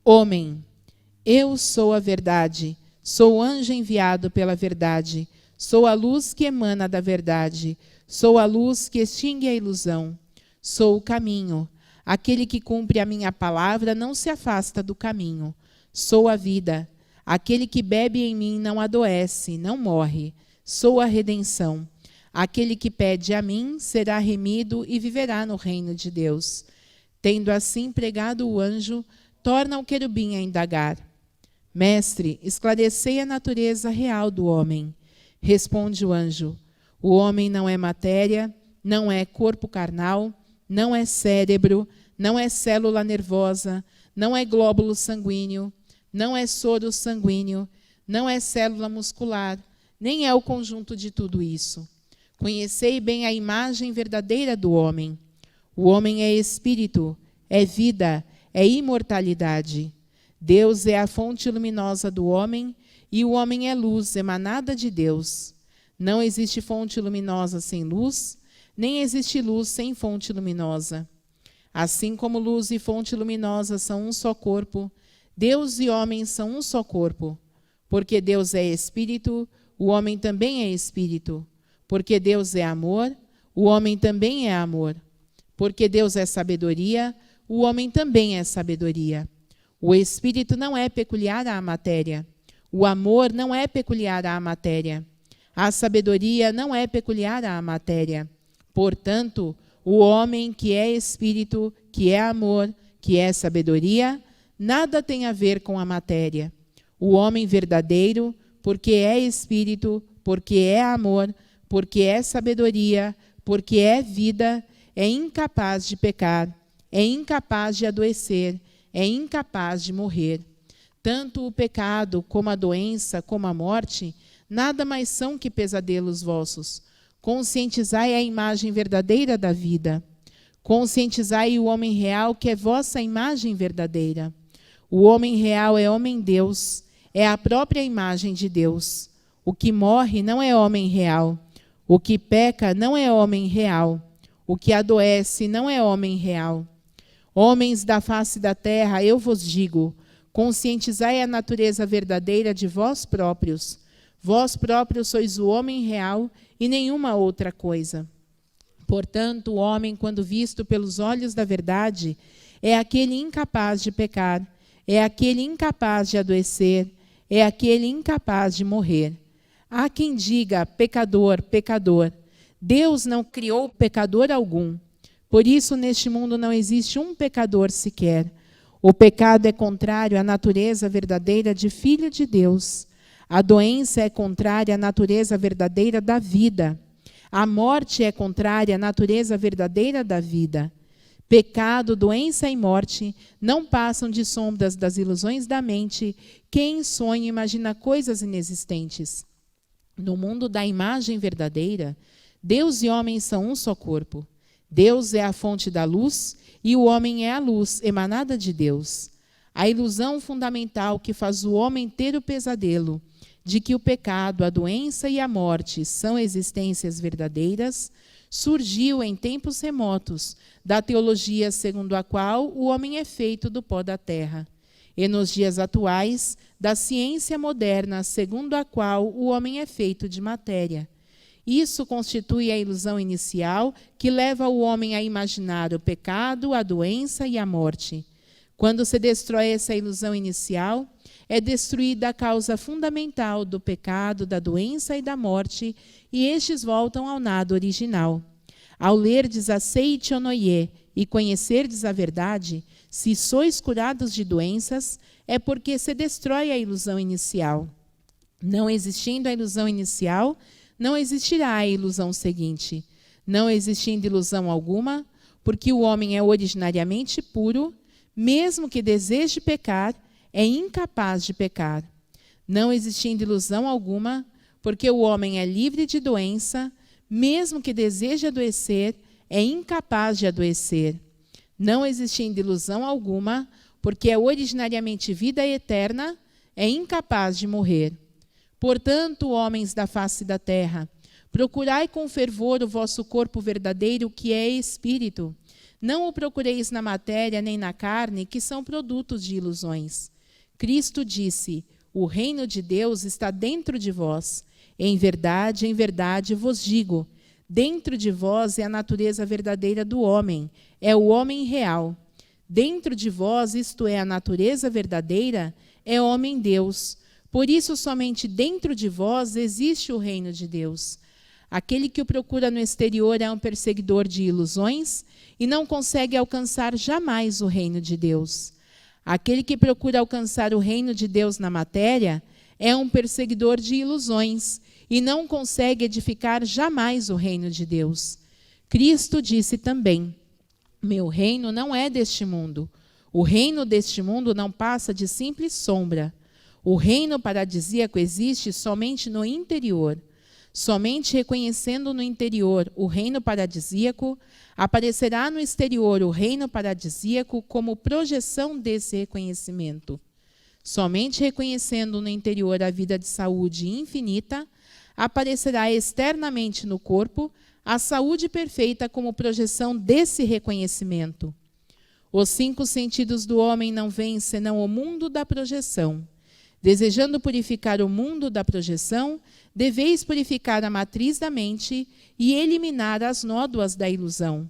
Homem, eu sou a verdade, sou o anjo enviado pela verdade, sou a luz que emana da verdade, sou a luz que extingue a ilusão, sou o caminho. Aquele que cumpre a minha palavra não se afasta do caminho. Sou a vida. Aquele que bebe em mim não adoece, não morre. Sou a redenção. Aquele que pede a mim será remido e viverá no reino de Deus. Tendo assim pregado o anjo, torna o querubim a indagar: Mestre, esclarecei a natureza real do homem. Responde o anjo: o homem não é matéria, não é corpo carnal, não é cérebro, não é célula nervosa, não é glóbulo sanguíneo, não é soro sanguíneo, não é célula muscular, nem é o conjunto de tudo isso. Conhecei bem a imagem verdadeira do homem. O homem é espírito, é vida, é imortalidade. Deus é a fonte luminosa do homem e o homem é luz emanada de Deus. Não existe fonte luminosa sem luz, nem existe luz sem fonte luminosa. Assim como luz e fonte luminosa são um só corpo, Deus e homem são um só corpo. Porque Deus é espírito, o homem também é espírito. Porque Deus é amor, o homem também é amor. Porque Deus é sabedoria, o homem também é sabedoria. O espírito não é peculiar à matéria. O amor não é peculiar à matéria. A sabedoria não é peculiar à matéria. Portanto, o homem que é espírito, que é amor, que é sabedoria, nada tem a ver com a matéria. O homem verdadeiro, porque é espírito, porque é amor, porque é sabedoria, porque é vida, é incapaz de pecar, é incapaz de adoecer, é incapaz de morrer. Tanto o pecado, como a doença, como a morte, nada mais são que pesadelos vossos. Conscientizai a imagem verdadeira da vida. Conscientizai o homem real, que é vossa imagem verdadeira. O homem real é homem-deus, é a própria imagem de Deus. O que morre não é homem real. O que peca não é homem real. O que adoece não é homem real. Homens da face da terra, eu vos digo, conscientizai a natureza verdadeira de vós próprios. Vós próprios sois o homem real e nenhuma outra coisa. Portanto, o homem, quando visto pelos olhos da verdade, é aquele incapaz de pecar, é aquele incapaz de adoecer, é aquele incapaz de morrer. Há quem diga, pecador, pecador. Deus não criou pecador algum. Por isso, neste mundo não existe um pecador sequer. O pecado é contrário à natureza verdadeira de filho de Deus. A doença é contrária à natureza verdadeira da vida. A morte é contrária à natureza verdadeira da vida. Pecado, doença e morte não passam de sombras das ilusões da mente, que em sonho imagina coisas inexistentes. No mundo da imagem verdadeira, Deus e homem são um só corpo. Deus é a fonte da luz e o homem é a luz emanada de Deus. a ilusão fundamental que faz o homem ter o pesadelo de que o pecado, a doença e a morte são existências verdadeiras, surgiu em tempos remotos da teologia segundo a qual o homem é feito do pó da terra, e nos dias atuais da ciência moderna segundo a qual o homem é feito de matéria. Isso constitui a ilusão inicial que leva o homem a imaginar o pecado, a doença e a morte. Quando se destrói essa ilusão inicial, é destruída a causa fundamental do pecado, da doença e da morte, e estes voltam ao nada original. Ao lerdes a Seichonoye e conhecerdes a verdade, se sois curados de doenças, é porque se destrói a ilusão inicial. Não existindo a ilusão inicial, não existirá a ilusão seguinte. Não existindo ilusão alguma, porque o homem é originariamente puro, mesmo que deseje pecar, é incapaz de pecar. Não existindo ilusão alguma, porque o homem é livre de doença, mesmo que deseje adoecer, é incapaz de adoecer. Não existindo ilusão alguma, porque é originariamente vida eterna, é incapaz de morrer. Portanto, homens da face da terra, procurai com fervor o vosso corpo verdadeiro, que é espírito. Não o procureis na matéria nem na carne, que são produtos de ilusões. Cristo disse: o reino de Deus está dentro de vós. Em verdade vos digo, dentro de vós é a natureza verdadeira do homem, é o homem real. Dentro de vós, isto é, a natureza verdadeira, é homem-Deus. Por isso, somente dentro de vós existe o reino de Deus. Aquele que o procura no exterior é um perseguidor de ilusões e não consegue alcançar jamais o reino de Deus. Aquele que procura alcançar o reino de Deus na matéria é um perseguidor de ilusões e não consegue edificar jamais o reino de Deus. Cristo disse também: meu reino não é deste mundo. O reino deste mundo não passa de simples sombra. O reino paradisíaco existe somente no interior. Somente reconhecendo no interior o reino paradisíaco, aparecerá no exterior o reino paradisíaco como projeção desse reconhecimento. Somente reconhecendo no interior a vida de saúde infinita, aparecerá externamente no corpo a saúde perfeita como projeção desse reconhecimento. Os 5 sentidos do homem não veem senão o mundo da projeção. Desejando purificar o mundo da projeção, deveis purificar a matriz da mente e eliminar as nódoas da ilusão.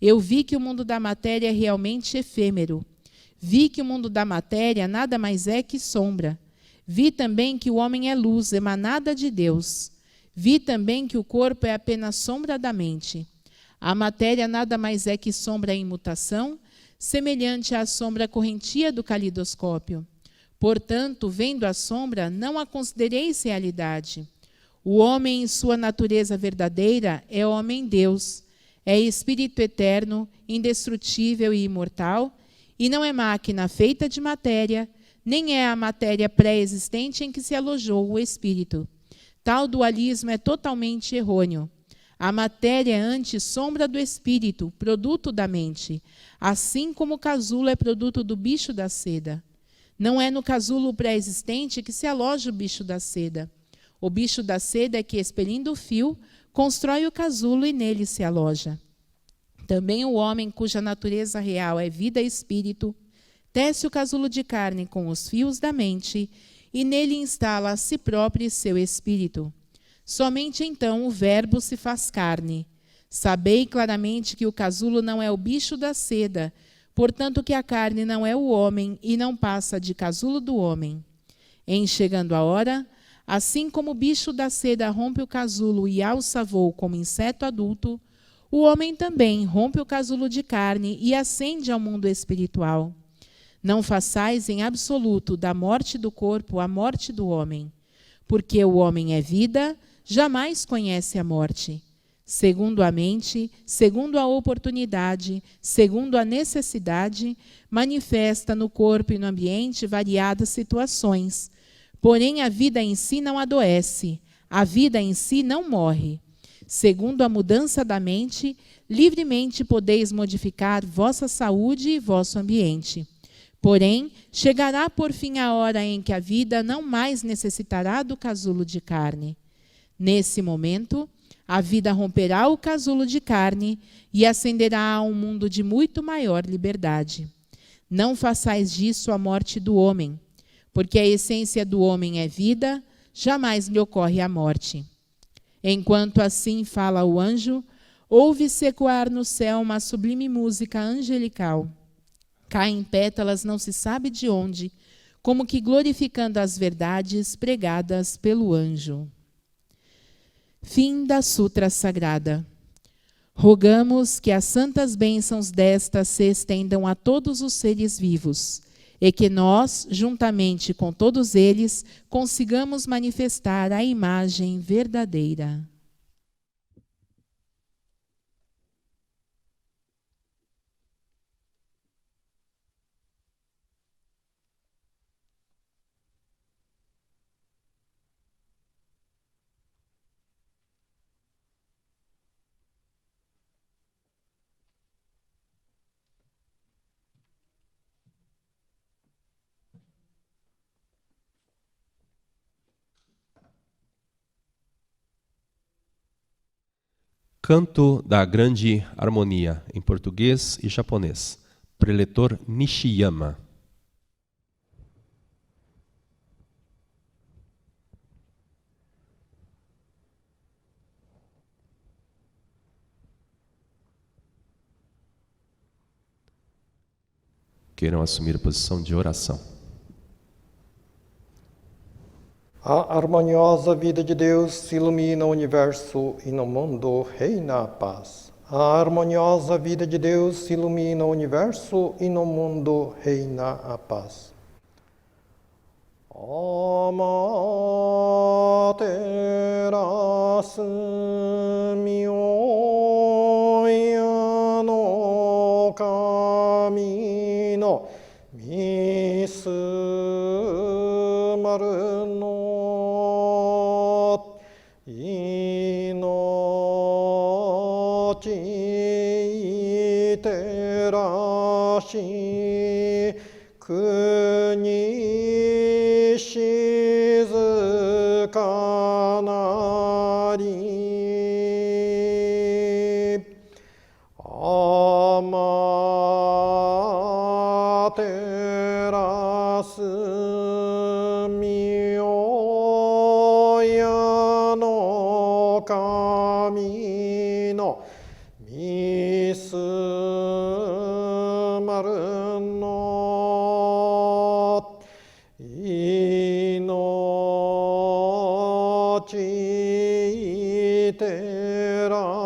Eu vi que o mundo da matéria é realmente efêmero. Vi que o mundo da matéria nada mais é que sombra. Vi também que o homem é luz, emanada de Deus. Vi também que o corpo é apenas sombra da mente. A matéria nada mais é que sombra em mutação, semelhante à sombra correntia do calidoscópio. Portanto, vendo a sombra, não a considereis realidade. O homem, em sua natureza verdadeira, é homem-Deus, é espírito eterno, indestrutível e imortal, e não é máquina feita de matéria, nem é a matéria pré-existente em que se alojou o espírito. Tal dualismo é totalmente errôneo. A matéria é antes sombra do espírito, produto da mente, assim como o casulo é produto do bicho da seda. Não é no casulo pré-existente que se aloja o bicho da seda. O bicho da seda é que, expelindo o fio, constrói o casulo e nele se aloja. Também o homem, cuja natureza real é vida e espírito, tece o casulo de carne com os fios da mente e nele instala a si próprio e seu espírito. Somente então o verbo se faz carne. Sabei claramente que o casulo não é o bicho da seda, portanto que a carne não é o homem e não passa de casulo do homem. Em chegando a hora, assim como o bicho da seda rompe o casulo e alça voo como inseto adulto, o homem também rompe o casulo de carne e ascende ao mundo espiritual. Não façais em absoluto da morte do corpo a morte do homem, porque o homem é vida, jamais conhece a morte. Segundo a mente, segundo a oportunidade, segundo a necessidade, manifesta no corpo e no ambiente variadas situações. Porém, a vida em si não adoece, a vida em si não morre. Segundo a mudança da mente, livremente podeis modificar vossa saúde e vosso ambiente. Porém, chegará por fim a hora em que a vida não mais necessitará do casulo de carne. Nesse momento, a vida romperá o casulo de carne e ascenderá a um mundo de muito maior liberdade. Não façais disso a morte do homem, porque a essência do homem é vida, jamais lhe ocorre a morte. Enquanto assim fala o anjo, ouve-se ecoar no céu uma sublime música angelical. Caem pétalas não se sabe de onde, como que glorificando as verdades pregadas pelo anjo. Fim da Sutra Sagrada. Rogamos que as santas bênçãos desta se estendam a todos os seres vivos e que nós, juntamente com todos eles, consigamos manifestar a imagem verdadeira. Canto da Grande Harmonia, em português e japonês. Preletor Nishiyama. Queiram assumir a posição de oração. A harmoniosa vida de Deus ilumina o universo e no mundo reina a paz. A harmoniosa vida de Deus ilumina o universo e no mundo reina a paz. Amaterasu myoya no kami no misumaru no inochi terashi kuni shizukanari amaterasu myoya no kami no misumaru no inochi terashi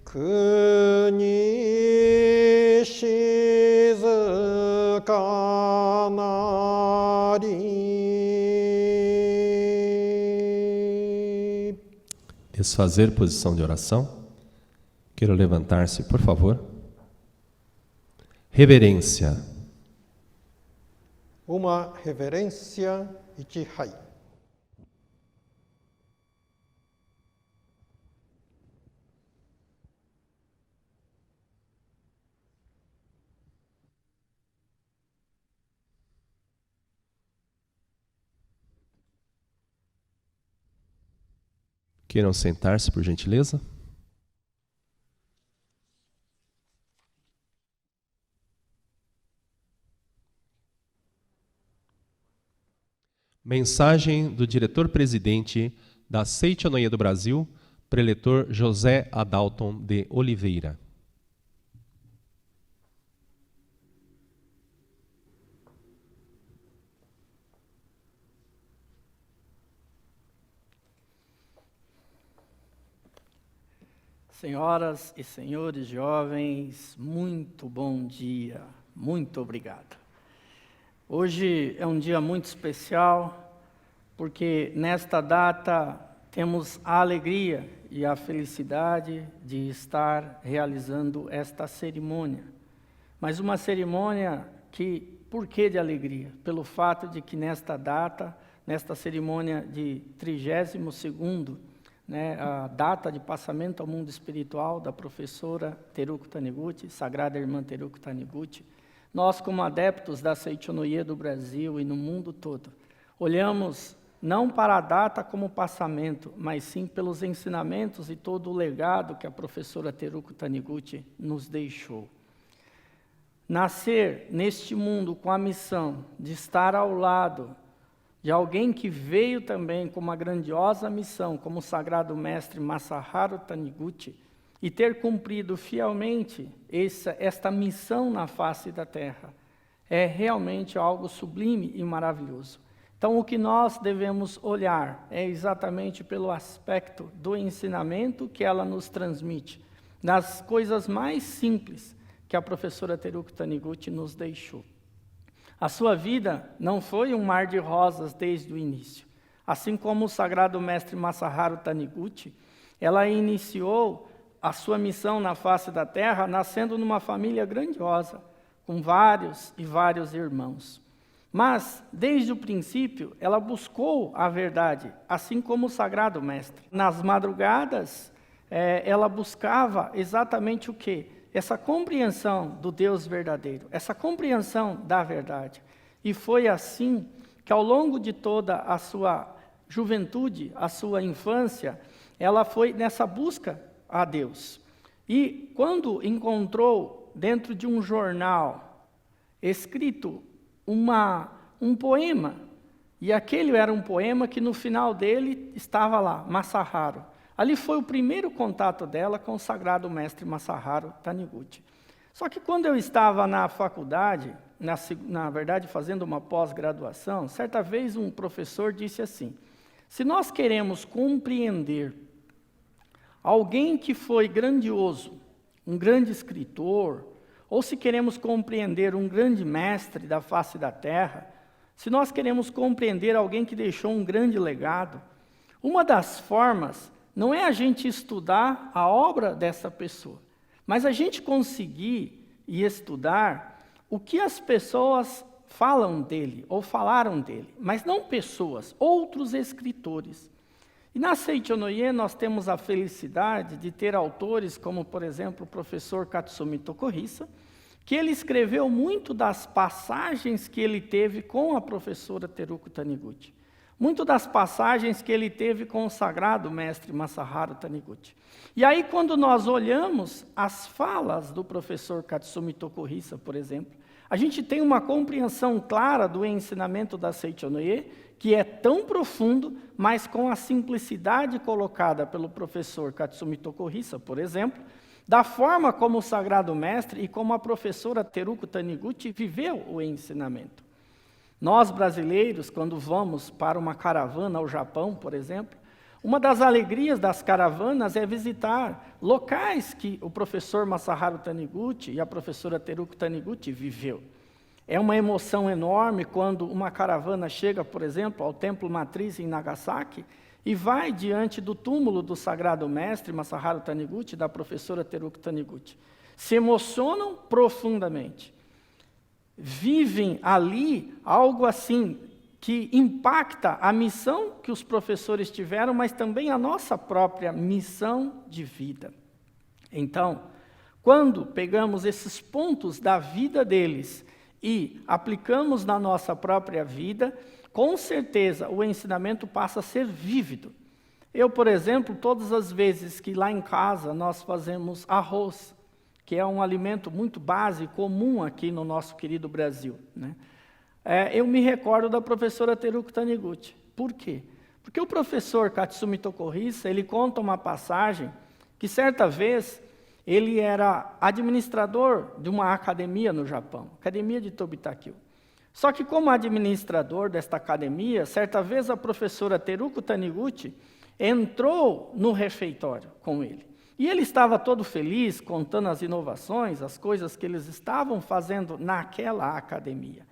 kuni shizukanari. Desfazer posição de oração. Quero levantar-se, por favor. Reverência. Uma reverência Ichihai. Queiram sentar-se, por gentileza. Mensagem do diretor-presidente da Seichonoye do Brasil, preletor José Adalton de Oliveira. Senhoras e senhores jovens, muito bom dia, muito obrigado. Hoje é um dia muito especial, porque nesta data temos a alegria e a felicidade de estar realizando esta cerimônia. Mas uma cerimônia que, por que de alegria? Pelo fato de que nesta data, nesta cerimônia de 32º né, a data de passamento ao mundo espiritual da professora Teruko Taniguchi, Sagrada Irmã Teruko Taniguchi, nós, como adeptos da Seichonoye do Brasil e no mundo todo, olhamos não para a data como passamento, mas sim pelos ensinamentos e todo o legado que a professora Teruko Taniguchi nos deixou. Nascer neste mundo com a missão de estar ao lado de alguém que veio também com uma grandiosa missão, como o Sagrado Mestre Masaharu Taniguchi, e ter cumprido fielmente esta missão na face da Terra, é realmente algo sublime e maravilhoso. Então, o que nós devemos olhar é exatamente pelo aspecto do ensinamento que ela nos transmite, nas coisas mais simples que a professora Teruko Taniguchi nos deixou. A sua vida não foi um mar de rosas desde o início. Assim como o Sagrado Mestre Masaharu Taniguchi, ela iniciou a sua missão na face da Terra nascendo numa família grandiosa, com vários e vários irmãos. Mas, desde o princípio, ela buscou a verdade, assim como o Sagrado Mestre. Nas madrugadas, ela buscava exatamente o quê? Essa compreensão do Deus verdadeiro, essa compreensão da verdade. E foi assim que, ao longo de toda a sua juventude, a sua infância, ela foi nessa busca a Deus. E quando encontrou dentro de um jornal escrito um poema, e aquele era um poema que no final dele estava lá, Masaharu. Ali foi o primeiro contato dela com o Sagrado Mestre Masaharu Taniguchi. Só que quando eu estava na faculdade, na verdade fazendo uma pós-graduação, certa vez um professor disse assim: se nós queremos compreender alguém que foi grandioso, um grande escritor, ou se queremos compreender um grande mestre da face da terra, se nós queremos compreender alguém que deixou um grande legado, uma das formas não é a gente estudar a obra dessa pessoa, mas a gente conseguir e estudar o que as pessoas falam dele ou falaram dele, mas não pessoas, outros escritores. E na Seichonoye nós temos a felicidade de ter autores como, por exemplo, o professor Katsumi Tokuhisa, que ele escreveu muito das passagens que ele teve com a professora Teruko Taniguchi, muito das passagens que ele teve com o Sagrado Mestre Masaharu Taniguchi. E aí, quando nós olhamos as falas do professor Katsumi Tokuhisa, por exemplo, a gente tem uma compreensão clara do ensinamento da Seichonoye, que é tão profundo, mas com a simplicidade colocada pelo professor Katsumi Tokuhisa, por exemplo, da forma como o Sagrado Mestre e como a professora Teruko Taniguchi viveu o ensinamento. Nós, brasileiros, quando vamos para uma caravana ao Japão, por exemplo, uma das alegrias das caravanas é visitar locais que o professor Masaharu Taniguchi e a professora Teruko Taniguchi viveu. É uma emoção enorme quando uma caravana chega, por exemplo, ao Templo Matriz em Nagasaki e vai diante do túmulo do Sagrado Mestre Masaharu Taniguchi e da professora Teruko Taniguchi. Se emocionam profundamente. Vivem ali algo assim que impacta a missão que os professores tiveram, mas também a nossa própria missão de vida. Então, quando pegamos esses pontos da vida deles e aplicamos na nossa própria vida, com certeza o ensinamento passa a ser vívido. Eu, por exemplo, todas as vezes que lá em casa nós fazemos arroz, que é um alimento muito básico, comum aqui no nosso querido Brasil, né? Eu me recordo da professora Teruko Taniguchi. Por quê? Porque o professor Katsumi Tokuhisa, ele conta uma passagem que certa vez ele era administrador de uma academia no Japão, Academia de Tobitakyo. Só que como administrador desta academia, certa vez a professora Teruko Taniguchi entrou no refeitório com ele. E ele estava todo feliz, contando as inovações, as coisas que eles estavam fazendo naquela academia.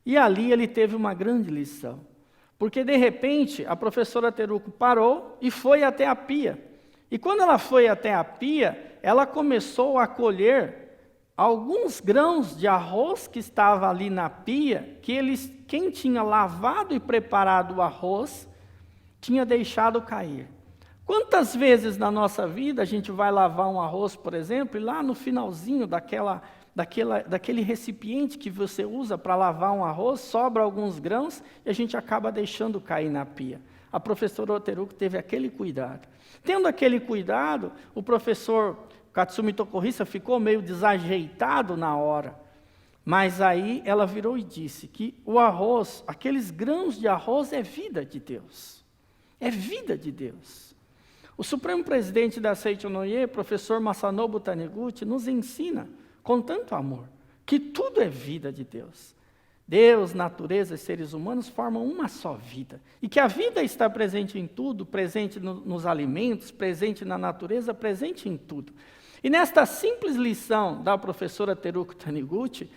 E ali ele teve uma grande lição, porque de repente a professora Teruko parou e foi até a pia. E quando ela foi até a pia, ela começou a colher alguns grãos de arroz que estava ali na pia, que quem tinha lavado e preparado o arroz tinha deixado cair. Quantas vezes na nossa vida a gente vai lavar um arroz, por exemplo, e lá no finalzinho daquele recipiente que você usa para lavar um arroz, sobra alguns grãos e a gente acaba deixando cair na pia. A professora Oteruko teve aquele cuidado. Tendo aquele cuidado, o professor Katsumi Tokuhisa ficou meio desajeitado na hora. Mas aí ela virou e disse que o arroz, aqueles grãos de arroz é vida de Deus. É vida de Deus. O Supremo Presidente da Seicho Noye, professor Masanobu Taniguchi, nos ensina, com tanto amor, que tudo é vida de Deus. Deus, natureza e seres humanos formam uma só vida. E que a vida está presente em tudo, presente nos alimentos, presente na natureza, presente em tudo. E nesta simples lição da professora Teruko Taniguchi,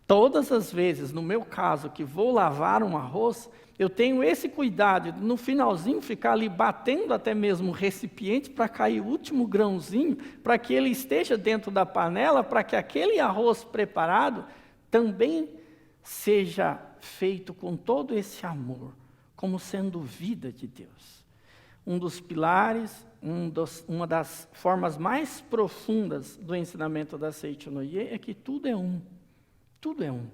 todas as vezes, no meu caso, que vou lavar um arroz, eu tenho esse cuidado de, no finalzinho, ficar ali batendo até mesmo o recipiente para cair o último grãozinho, para que ele esteja dentro da panela, para que aquele arroz preparado também seja feito com todo esse amor, como sendo vida de Deus. Um dos pilares, uma das formas mais profundas do ensinamento da Seicho Noye é que tudo é um. Tudo é um.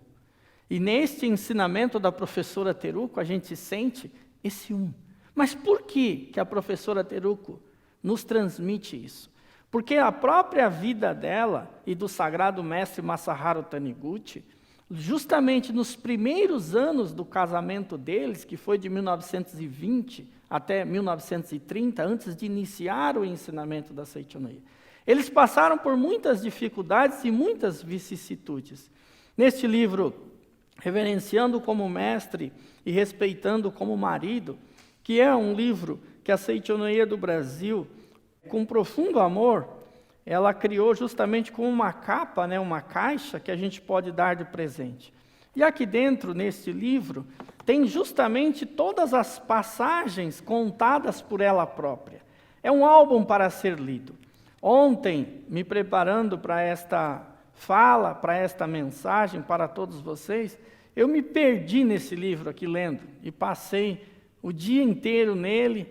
E neste ensinamento da professora Teruko, a gente sente esse um. Mas por que a professora Teruko nos transmite isso? Porque a própria vida dela e do sagrado mestre Masaharu Taniguchi, justamente nos primeiros anos do casamento deles, que foi de 1920 até 1930, antes de iniciar o ensinamento da Seicho Noye, eles passaram por muitas dificuldades e muitas vicissitudes. Neste livro, Reverenciando como Mestre e Respeitando como Marido, que é um livro que a Seicho Noye do Brasil, com profundo amor, ela criou justamente com uma capa, uma caixa que a gente pode dar de presente. E aqui dentro, neste livro, tem justamente todas as passagens contadas por ela própria. É um álbum para ser lido. Ontem, me preparando para esta fala, para esta mensagem, para todos vocês, eu me perdi nesse livro aqui lendo e passei o dia inteiro nele,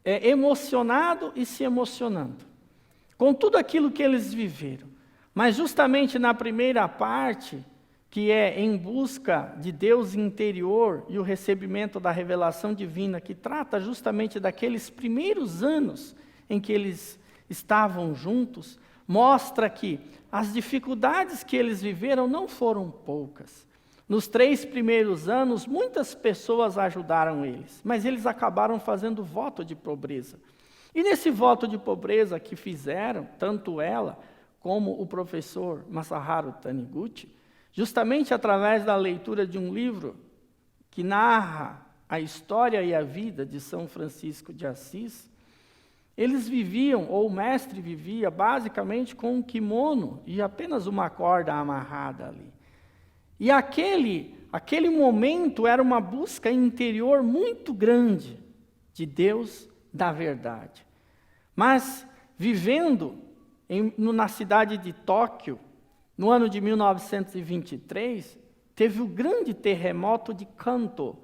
emocionado e se emocionando, com tudo aquilo que eles viveram. Mas justamente na primeira parte, que é em busca de Deus interior e o recebimento da revelação divina, que trata justamente daqueles primeiros anos em que eles estavam juntos, mostra que as dificuldades que eles viveram não foram poucas. Nos 3 primeiros anos, muitas pessoas ajudaram eles, mas eles acabaram fazendo voto de pobreza. E nesse voto de pobreza que fizeram, tanto ela como o professor Masaharu Taniguchi, justamente através da leitura de um livro que narra a história e a vida de São Francisco de Assis, eles viviam, ou o mestre vivia, basicamente com um kimono e apenas uma corda amarrada ali. E aquele momento era uma busca interior muito grande de Deus, da verdade. Mas, vivendo na cidade de Tóquio, no ano de 1923, teve o grande terremoto de Kanto.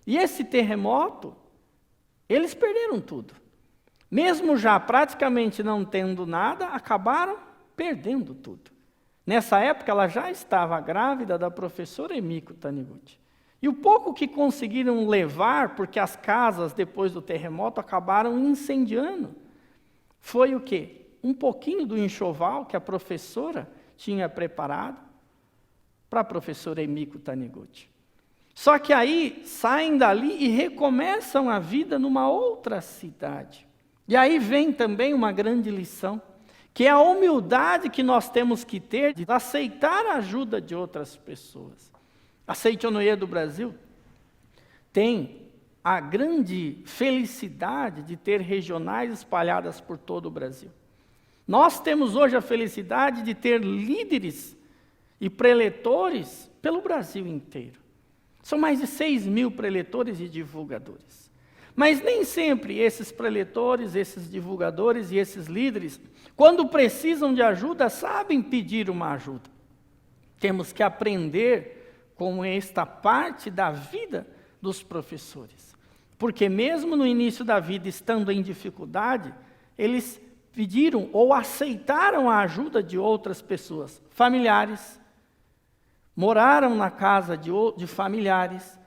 E esse terremoto, eles perderam tudo. Mesmo já praticamente não tendo nada, acabaram perdendo tudo. Nessa época, ela já estava grávida da professora Emiko Taniguchi. E o pouco que conseguiram levar, porque as casas, depois do terremoto, acabaram incendiando, foi o quê? Um pouquinho do enxoval que a professora tinha preparado para a professora Emiko Taniguchi. Só que aí saem dali e recomeçam a vida numa outra cidade. E aí vem também uma grande lição, que é a humildade que nós temos que ter de aceitar a ajuda de outras pessoas. A Seicho Noye do Brasil tem a grande felicidade de ter regionais espalhadas por todo o Brasil. Nós temos hoje a felicidade de ter líderes e preletores pelo Brasil inteiro. São mais de 6.000 preletores e divulgadores. Mas nem sempre esses preletores, esses divulgadores e esses líderes, quando precisam de ajuda, sabem pedir uma ajuda. Temos que aprender com esta parte da vida dos professores. Porque mesmo no início da vida, estando em dificuldade, eles pediram ou aceitaram a ajuda de outras pessoas, familiares, moraram na casa de familiares.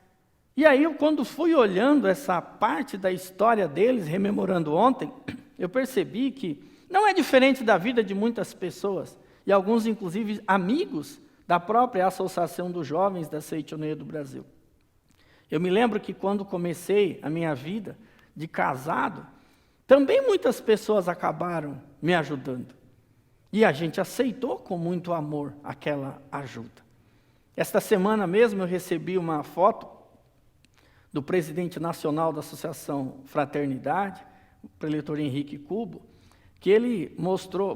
E aí, quando fui olhando essa parte da história deles, rememorando ontem, eu percebi que não é diferente da vida de muitas pessoas, e alguns, inclusive, amigos da própria Associação dos Jovens da Seitoneia do Brasil. Eu me lembro que quando comecei a minha vida de casado, também muitas pessoas acabaram me ajudando. E a gente aceitou com muito amor aquela ajuda. Esta semana mesmo eu recebi uma foto do presidente nacional da Associação Fraternidade, o preletor Henrique Cubo, que ele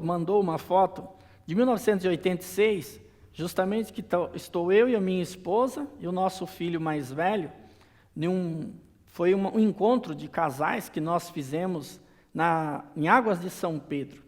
mandou uma foto de 1986, justamente que estou eu e a minha esposa e o nosso filho mais velho, foi um encontro de casais que nós fizemos em Águas de São Pedro.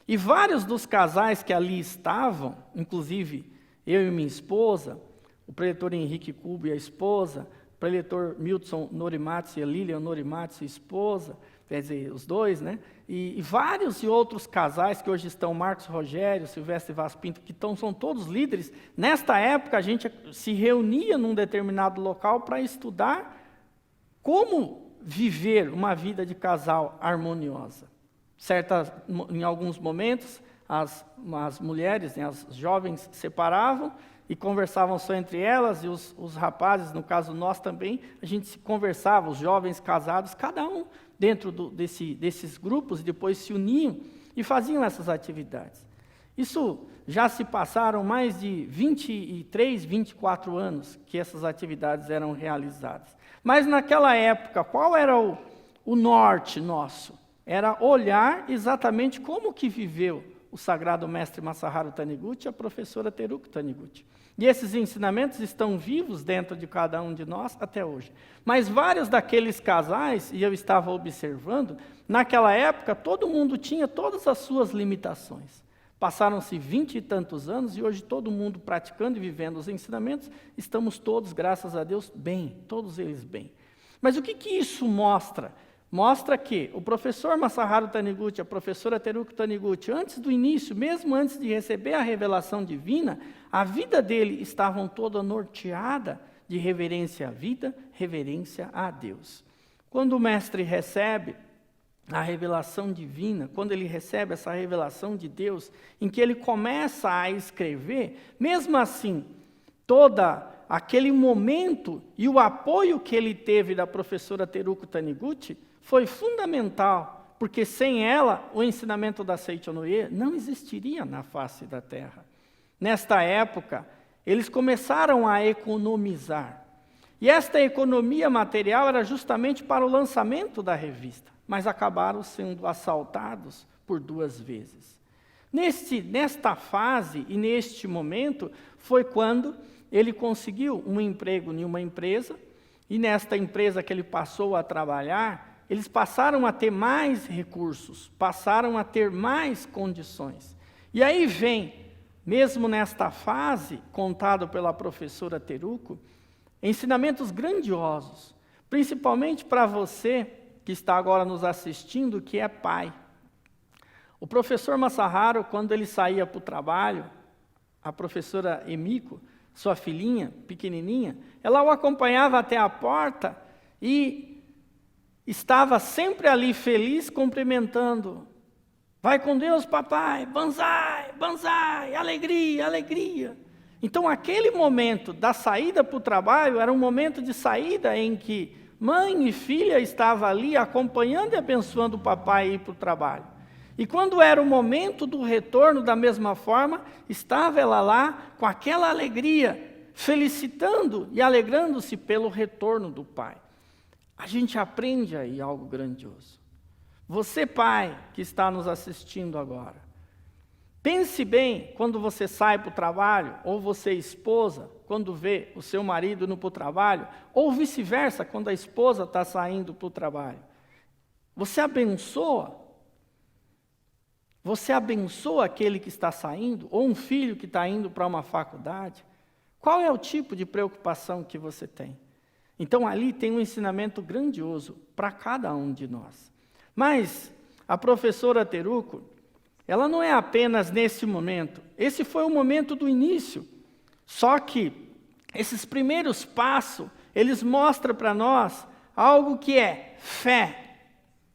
E vários dos casais que ali estavam, inclusive eu e minha esposa, o preletor Henrique Cubo e a esposa, o preletor Milton Norimatsu e a Lilian Norimatsu e a esposa, quer dizer, os dois, né? E vários e outros casais que hoje estão, Marcos Rogério, Silvestre Vaz Pinto, que são todos líderes. Nesta época, a gente se reunia num determinado local para estudar como viver uma vida de casal harmoniosa. Em alguns momentos, as mulheres, né, as jovens se separavam e conversavam só entre elas, e os rapazes, no caso nós também, a gente se conversava, os jovens casados, cada um dentro desses grupos, e depois se uniam e faziam essas atividades. Isso já se passaram mais de 23, 24 anos que essas atividades eram realizadas. Mas naquela época, qual era o norte nosso? Era olhar exatamente como que viveu o sagrado mestre Masaharu Taniguchi e a professora Teruko Taniguchi. E esses ensinamentos estão vivos dentro de cada um de nós até hoje. Mas vários daqueles casais, e eu estava observando, naquela época todo mundo tinha todas as suas limitações. Passaram-se 20 e tantos anos e hoje todo mundo praticando e vivendo os ensinamentos, estamos todos, graças a Deus, bem, todos eles bem. Mas o que isso mostra? Mostra que o professor Masaharu Taniguchi, a professora Teruko Taniguchi, antes do início, mesmo antes de receber a revelação divina, a vida dele estava toda norteada de reverência à vida, reverência a Deus. Quando o mestre recebe a revelação divina, quando ele recebe essa revelação de Deus, em que ele começa a escrever, mesmo assim, todo aquele momento e o apoio que ele teve da professora Teruko Taniguchi foi fundamental, porque sem ela, o ensinamento da Seichonoye não existiria na face da Terra. Nesta época, eles começaram a economizar. E esta economia material era justamente para o lançamento da revista, mas acabaram sendo assaltados por 2 vezes. Nesta fase e neste momento, foi quando ele conseguiu um emprego em uma empresa, e nesta empresa que ele passou a trabalhar, eles passaram a ter mais recursos, passaram a ter mais condições. E aí vem, mesmo nesta fase, contado pela professora Teruko, ensinamentos grandiosos, principalmente para você que está agora nos assistindo, que é pai. O professor Masaharu, quando ele saía para o trabalho, a professora Emiko, sua filhinha, pequenininha, ela o acompanhava até a porta e estava sempre ali feliz, cumprimentando. Vai com Deus, papai, banzai, banzai, alegria, alegria. Então, aquele momento da saída para o trabalho era um momento de saída em que mãe e filha estavam ali acompanhando e abençoando o papai a ir para o trabalho. E quando era o momento do retorno, da mesma forma, estava ela lá com aquela alegria, felicitando e alegrando-se pelo retorno do pai. A gente aprende aí algo grandioso. Você, pai, que está nos assistindo agora, pense bem quando você sai para o trabalho, ou você, esposa, quando vê o seu marido indo para o trabalho, ou vice-versa, quando a esposa está saindo para o trabalho. Você abençoa aquele que está saindo, ou um filho que está indo para uma faculdade? Qual é o tipo de preocupação que você tem? Então ali tem um ensinamento grandioso para cada um de nós. Mas a professora Teruco, ela não é apenas nesse momento. Esse foi o momento do início. Só que esses primeiros passos, eles mostram para nós algo que é fé,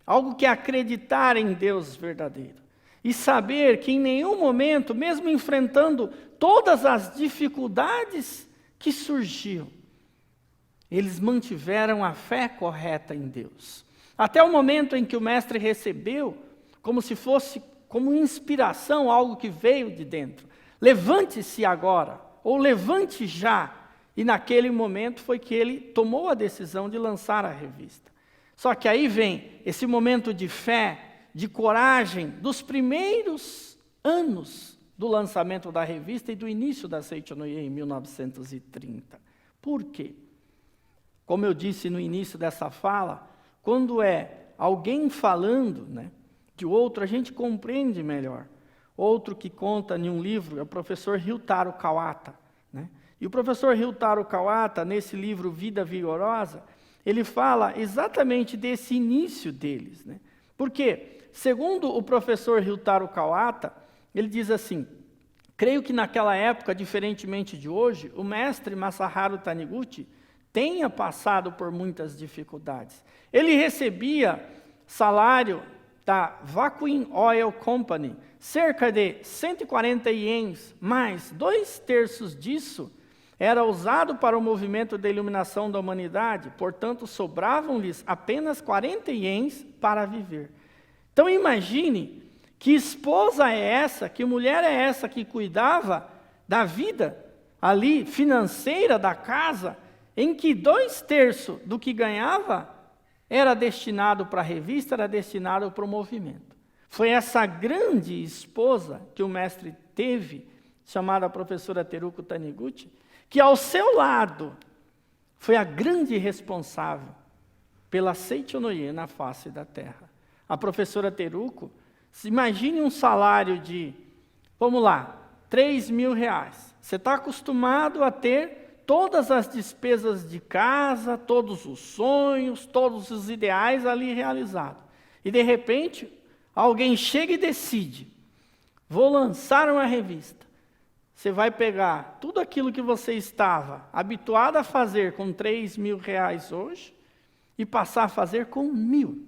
algo que é acreditar em Deus verdadeiro. E saber que em nenhum momento, mesmo enfrentando todas as dificuldades que surgiam, eles mantiveram a fé correta em Deus. Até o momento em que o mestre recebeu, como se fosse como inspiração, algo que veio de dentro. Levante-se agora, ou levante já. E naquele momento foi que ele tomou a decisão de lançar a revista. Só que aí vem esse momento de fé, de coragem, dos primeiros anos do lançamento da revista e do início da Seichonoye em 1930. Por quê? Como eu disse no início dessa fala, quando é alguém falando, né, de outro, a gente compreende melhor. Outro que conta em um livro é o professor Ryutaro Kawata, né? E o professor Ryutaro Kawata, nesse livro Vida Vigorosa, ele fala exatamente desse início deles, né? Porque, segundo o professor Ryutaro Kawata, ele diz assim: creio que naquela época, diferentemente de hoje, o mestre Masaharu Taniguchi tenha passado por muitas dificuldades. Ele recebia salário da Vacuum Oil Company, cerca de 140 ienes, mais 2/3 disso era usado para o movimento de iluminação da humanidade, portanto, sobravam-lhes apenas 40 ienes para viver. Então, imagine que esposa é essa, que mulher é essa que cuidava da vida ali, financeira da casa, em que 2/3 do que ganhava era destinado para a revista, era destinado para o movimento. Foi essa grande esposa que o mestre teve, chamada professora Teruko Taniguchi, que ao seu lado foi a grande responsável pela Seichonoye na face da terra. A professora Teruko, imagine um salário de, vamos lá, 3 mil reais. Você está acostumado a ter todas as despesas de casa, todos os sonhos, todos os ideais ali realizados. E de repente, alguém chega e decide, vou lançar uma revista. Você vai pegar tudo aquilo que você estava habituado a fazer com 3 mil reais hoje e passar a fazer com 1.000.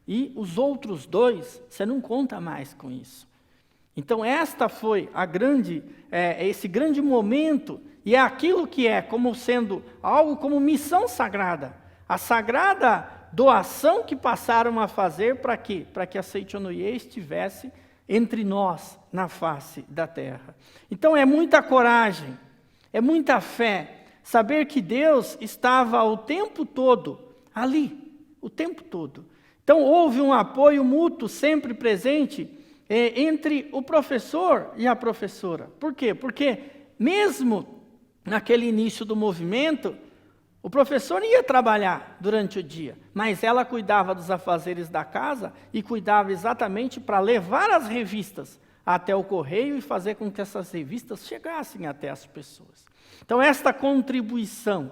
E os outros 2, você não conta mais com isso. Então esta foi esse grande momento, e é aquilo que é como sendo algo como missão sagrada. A sagrada doação que passaram a fazer para quê? Para que a Seichonoye estivesse entre nós, na face da terra. Então é muita coragem, é muita fé, saber que Deus estava o tempo todo ali, o tempo todo. Então houve um apoio mútuo sempre presente entre o professor e a professora. Por quê? Porque mesmo naquele início do movimento, o professor ia trabalhar durante o dia, mas ela cuidava dos afazeres da casa e cuidava exatamente para levar as revistas até o correio e fazer com que essas revistas chegassem até as pessoas. Então esta contribuição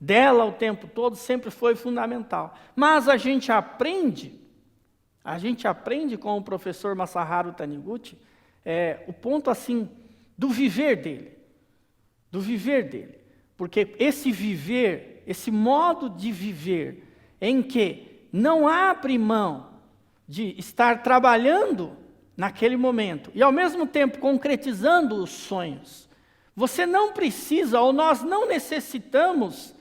dela o tempo todo sempre foi fundamental. Mas a gente aprende com o professor Masaharu Taniguchi, o ponto assim, do viver dele. Porque esse viver, esse modo de viver, em que não abre mão de estar trabalhando naquele momento, e ao mesmo tempo concretizando os sonhos, você não precisa, ou nós não necessitamos,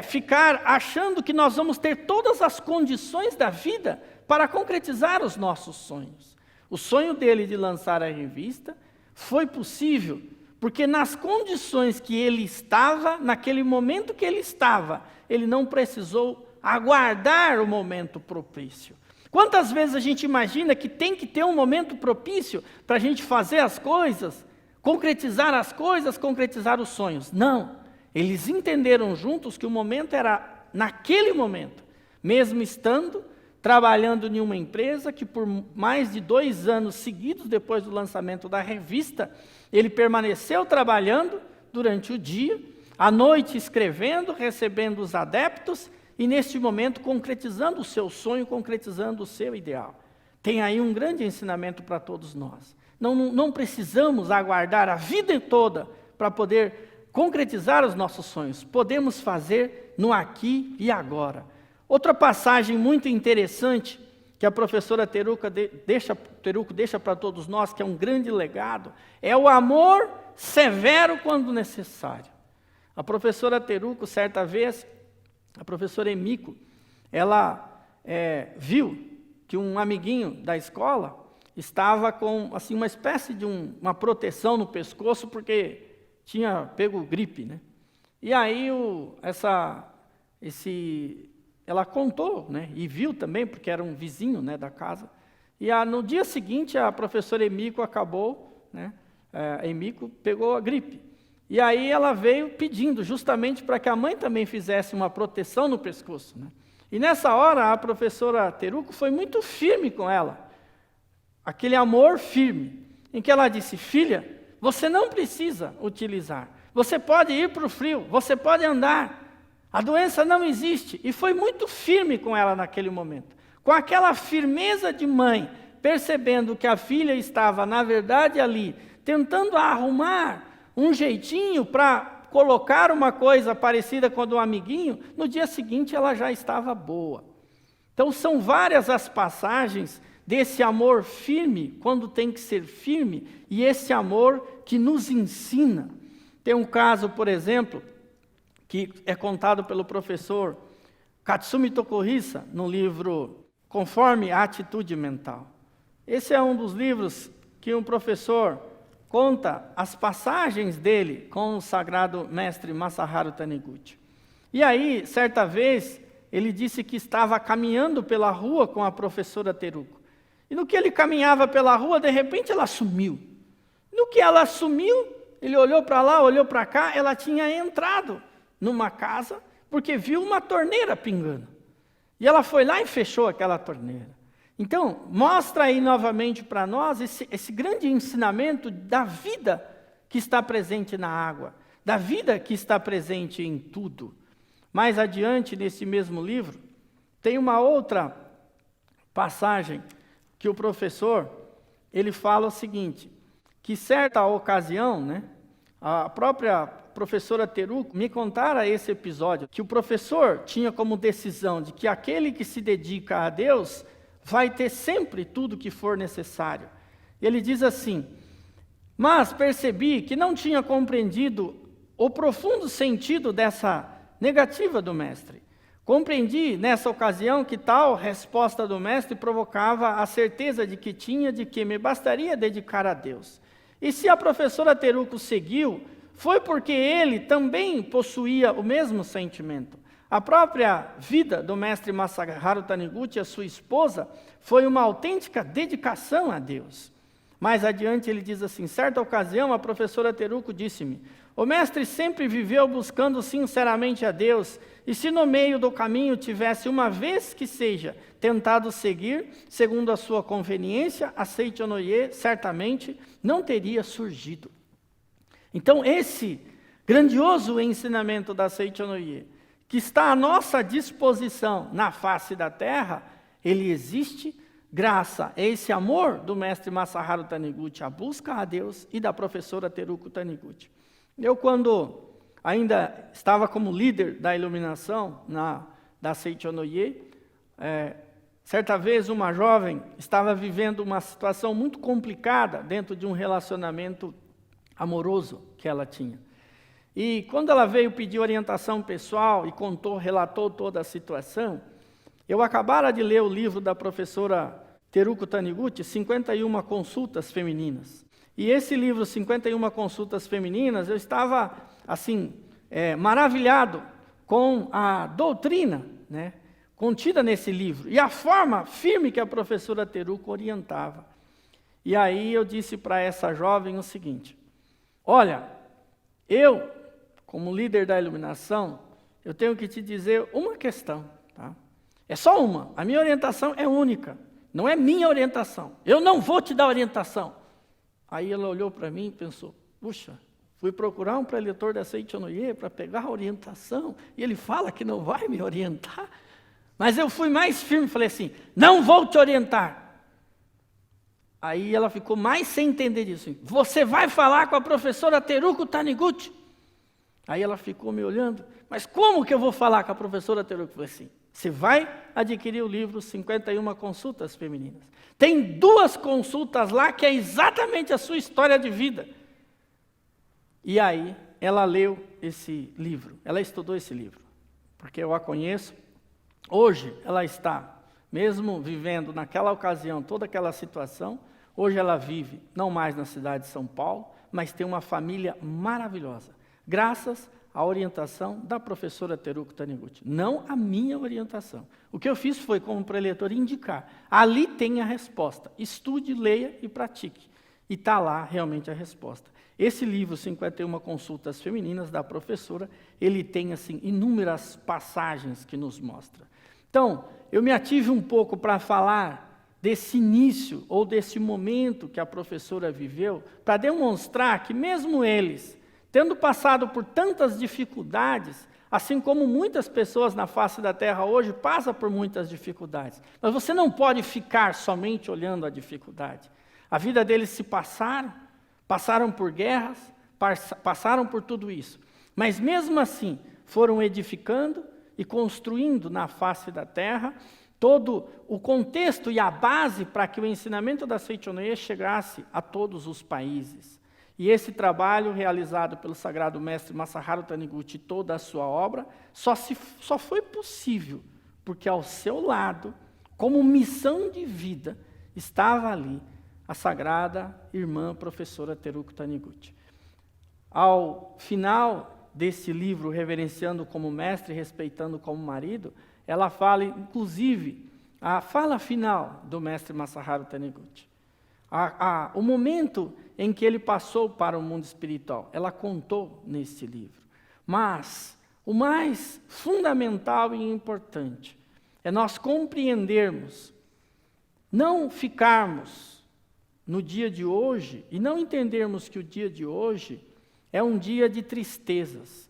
ficar achando que nós vamos ter todas as condições da vida para concretizar os nossos sonhos. O sonho dele de lançar a revista foi possível, porque nas condições que ele estava, naquele momento que ele estava, ele não precisou aguardar o momento propício. Quantas vezes a gente imagina que tem que ter um momento propício para a gente fazer as coisas, concretizar as coisas, concretizar os sonhos? Não. Eles entenderam juntos que o momento era naquele momento, mesmo estando trabalhando em uma empresa que por mais de 2 anos seguidos, depois do lançamento da revista, ele permaneceu trabalhando durante o dia, à noite escrevendo, recebendo os adeptos e neste momento concretizando o seu sonho, concretizando o seu ideal. Tem aí um grande ensinamento para todos nós. Não precisamos aguardar a vida toda para poder concretizar os nossos sonhos. Podemos fazer no aqui e agora. Outra passagem muito interessante que a professora Teruco deixa para todos nós, que é um grande legado, é o amor severo quando necessário. A professora Teruco, certa vez, a professora Emiko, ela viu que um amiguinho da escola estava com assim, uma espécie de uma proteção no pescoço, porque tinha pego gripe, né? E aí ela contou, né? E viu também, porque era um vizinho, né, da casa. E no dia seguinte, a professora Emiko acabou, né? A Emiko pegou a gripe. E aí ela veio pedindo justamente para que a mãe também fizesse uma proteção no pescoço, né? E nessa hora a professora Teruco foi muito firme com ela. Aquele amor firme, em que ela disse: filha, você não precisa utilizar. Você pode ir para o frio, você pode andar. A doença não existe. E foi muito firme com ela naquele momento. Com aquela firmeza de mãe, percebendo que a filha estava, na verdade, ali, tentando arrumar um jeitinho para colocar uma coisa parecida com a do amiguinho, no dia seguinte ela já estava boa. Então são várias as passagens desse amor firme, quando tem que ser firme, e esse amor que nos ensina. Tem um caso, por exemplo, que é contado pelo professor Katsumi Tokuhisa, no livro Conforme a Atitude Mental. Esse é um dos livros que um professor conta as passagens dele com o sagrado mestre Masaharu Taniguchi. E aí, certa vez, ele disse que estava caminhando pela rua com a professora Teruco. E no que ele caminhava pela rua, de repente ela sumiu. No que ela sumiu, ele olhou para lá, olhou para cá, ela tinha entrado numa casa, porque viu uma torneira pingando. E ela foi lá e fechou aquela torneira. Então, mostra aí novamente para nós esse grande ensinamento da vida que está presente na água, da vida que está presente em tudo. Mais adiante, nesse mesmo livro, tem uma outra passagem que o professor, ele fala o seguinte, que certa ocasião, né, a própria professora Teruco me contara esse episódio, que o professor tinha como decisão de que aquele que se dedica a Deus vai ter sempre tudo que for necessário. Ele diz assim: mas percebi que não tinha compreendido o profundo sentido dessa negativa do mestre. Compreendi nessa ocasião que tal resposta do mestre provocava a certeza de que me bastaria dedicar a Deus. E se a professora Teruco seguiu, foi porque ele também possuía o mesmo sentimento. A própria vida do mestre Masaharu Taniguchi, a sua esposa, foi uma autêntica dedicação a Deus. Mais adiante ele diz assim: certa ocasião a professora Teruco disse-me: o mestre sempre viveu buscando sinceramente a Deus, e se no meio do caminho tivesse uma vez que seja tentado seguir, segundo a sua conveniência, a Seichonoye certamente não teria surgido. Então esse grandioso ensinamento da Seichonoye, que está à nossa disposição na face da terra, ele existe graças a esse amor do mestre Masaharu Taniguchi, a busca a Deus, e da professora Teruco Taniguchi. Eu, quando ainda estava como líder da iluminação da Seichonoye, certa vez uma jovem estava vivendo uma situação muito complicada dentro de um relacionamento amoroso que ela tinha. E quando ela veio pedir orientação pessoal e relatou toda a situação, eu acabara de ler o livro da professora Teruco Taniguchi, 51 Consultas Femininas. E esse livro, 51 Consultas Femininas, eu estava, assim, maravilhado com a doutrina, né, contida nesse livro, e a forma firme que a professora Teruco orientava. E aí eu disse para essa jovem o seguinte: olha, eu, como líder da iluminação, eu tenho que te dizer uma questão, tá? É só uma, a minha orientação é única, não é minha orientação, eu não vou te dar orientação. Aí ela olhou para mim e pensou: puxa, Fui procurar um preletor da Seichonoye para pegar a orientação, e ele fala que não vai me orientar. Mas eu fui mais firme, falei assim, não vou te orientar. Aí ela ficou mais sem entender disso. Você vai falar com a professora Teruko Taniguchi? Aí ela ficou me olhando, mas como que eu vou falar com a professora Teruko? Eu falei assim, você vai adquirir o livro 51 Consultas Femininas. Tem 2 consultas lá que é exatamente a sua história de vida. E aí ela leu esse livro, ela estudou esse livro, porque eu a conheço. Hoje ela está, mesmo vivendo naquela ocasião, toda aquela situação, hoje ela vive, não mais na cidade de São Paulo, mas tem uma família maravilhosa, graças à orientação da professora Teruko Taniguchi, não a minha orientação. O que eu fiz foi, como preletor, indicar, ali tem a resposta, estude, leia e pratique. E está lá realmente a resposta. Esse livro, 51 Consultas Femininas, da professora, ele tem assim, inúmeras passagens que nos mostram. Então, eu me ative um pouco para falar desse início, ou desse momento que a professora viveu, para demonstrar que mesmo eles, tendo passado por tantas dificuldades, assim como muitas pessoas na face da terra hoje passam por muitas dificuldades, mas você não pode ficar somente olhando a dificuldade. A vida deles se passaram por guerras, passaram por tudo isso. Mas mesmo assim, foram edificando e construindo na face da terra todo o contexto e a base para que o ensinamento da Seichonoye chegasse a todos os países. E esse trabalho realizado pelo Sagrado Mestre Masaharu Taniguchi e toda a sua obra, só foi possível porque ao seu lado, como missão de vida, estava ali a sagrada irmã professora Teruko Taniguchi. Ao final desse livro, Reverenciando como Mestre, Respeitando como Marido, ela fala, inclusive, a fala final do Mestre Masaharu Taniguchi. O momento em que ele passou para o mundo espiritual, ela contou nesse livro. Mas o mais fundamental e importante é nós compreendermos, não ficarmos no dia de hoje e não entendermos que o dia de hoje é um dia de tristezas.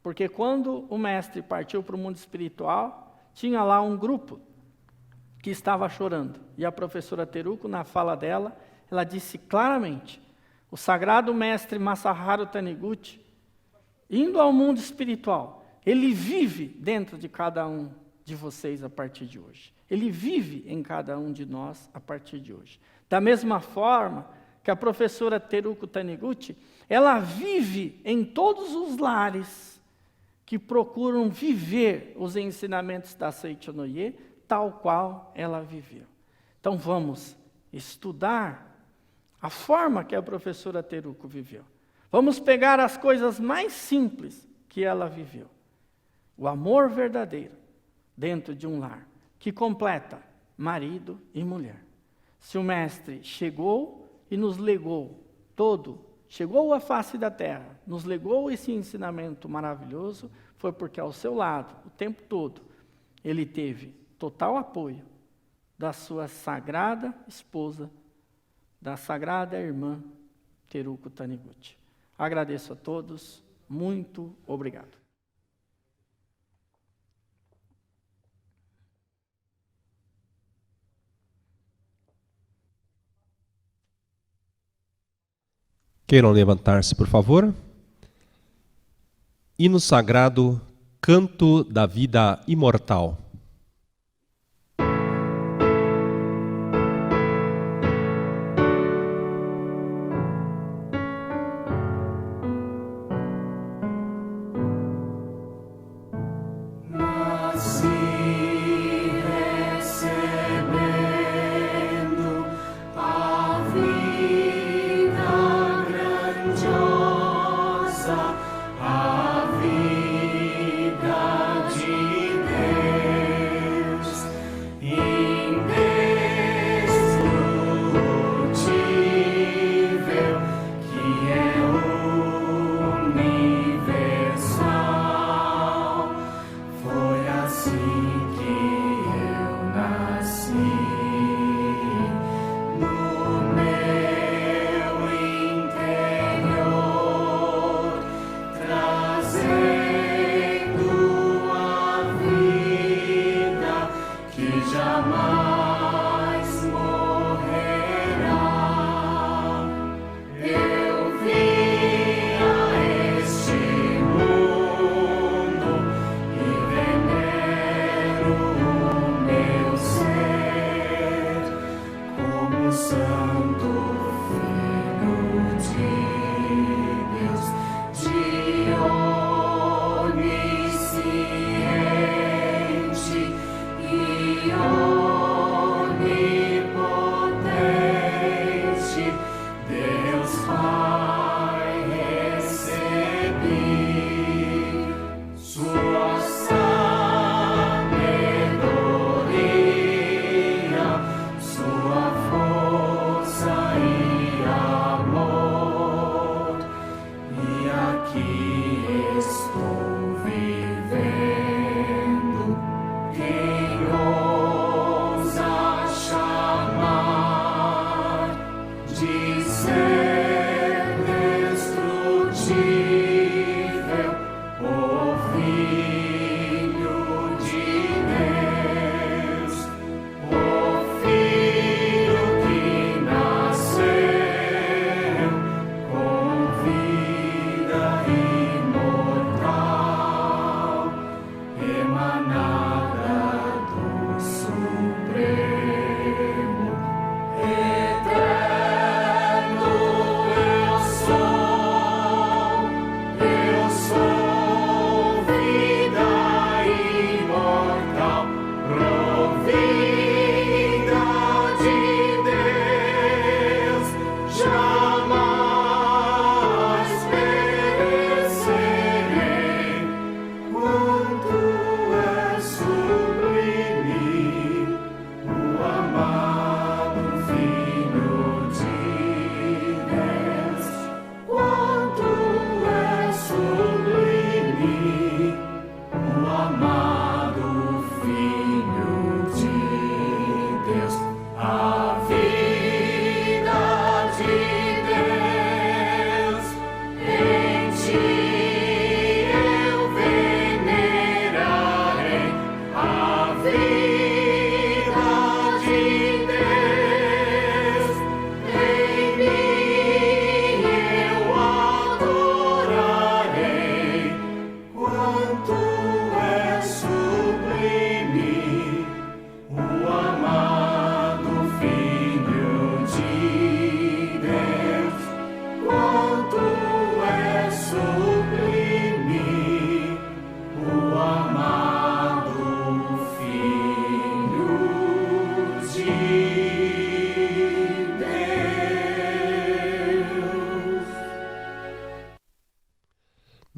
Porque quando o mestre partiu para o mundo espiritual, tinha lá um grupo que estava chorando. E a professora Teruko, na fala dela, ela disse claramente, o sagrado mestre Masaharu Taniguchi, indo ao mundo espiritual, ele vive dentro de cada um de vocês a partir de hoje. Ele vive em cada um de nós a partir de hoje. Da mesma forma que a professora Teruko Taniguchi, ela vive em todos os lares que procuram viver os ensinamentos da Seichonoye, tal qual ela viveu. Então vamos estudar a forma que a professora Teruko viveu. Vamos pegar as coisas mais simples que ela viveu. O amor verdadeiro dentro de um lar, que completa marido e mulher. Se o mestre chegou e nos legou chegou à face da terra, nos legou esse ensinamento maravilhoso, foi porque ao seu lado, o tempo todo, ele teve total apoio da sua sagrada esposa, da sagrada irmã Teruko Taniguchi. Agradeço a todos, muito obrigado. Queiram levantar-se, por favor. Hino sagrado, Canto da Vida Imortal. No meu interior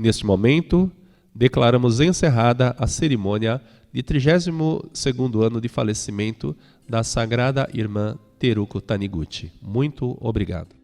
Neste momento, declaramos encerrada a cerimônia de 32º ano de falecimento da Sagrada Irmã Teruko Taniguchi. Muito obrigado.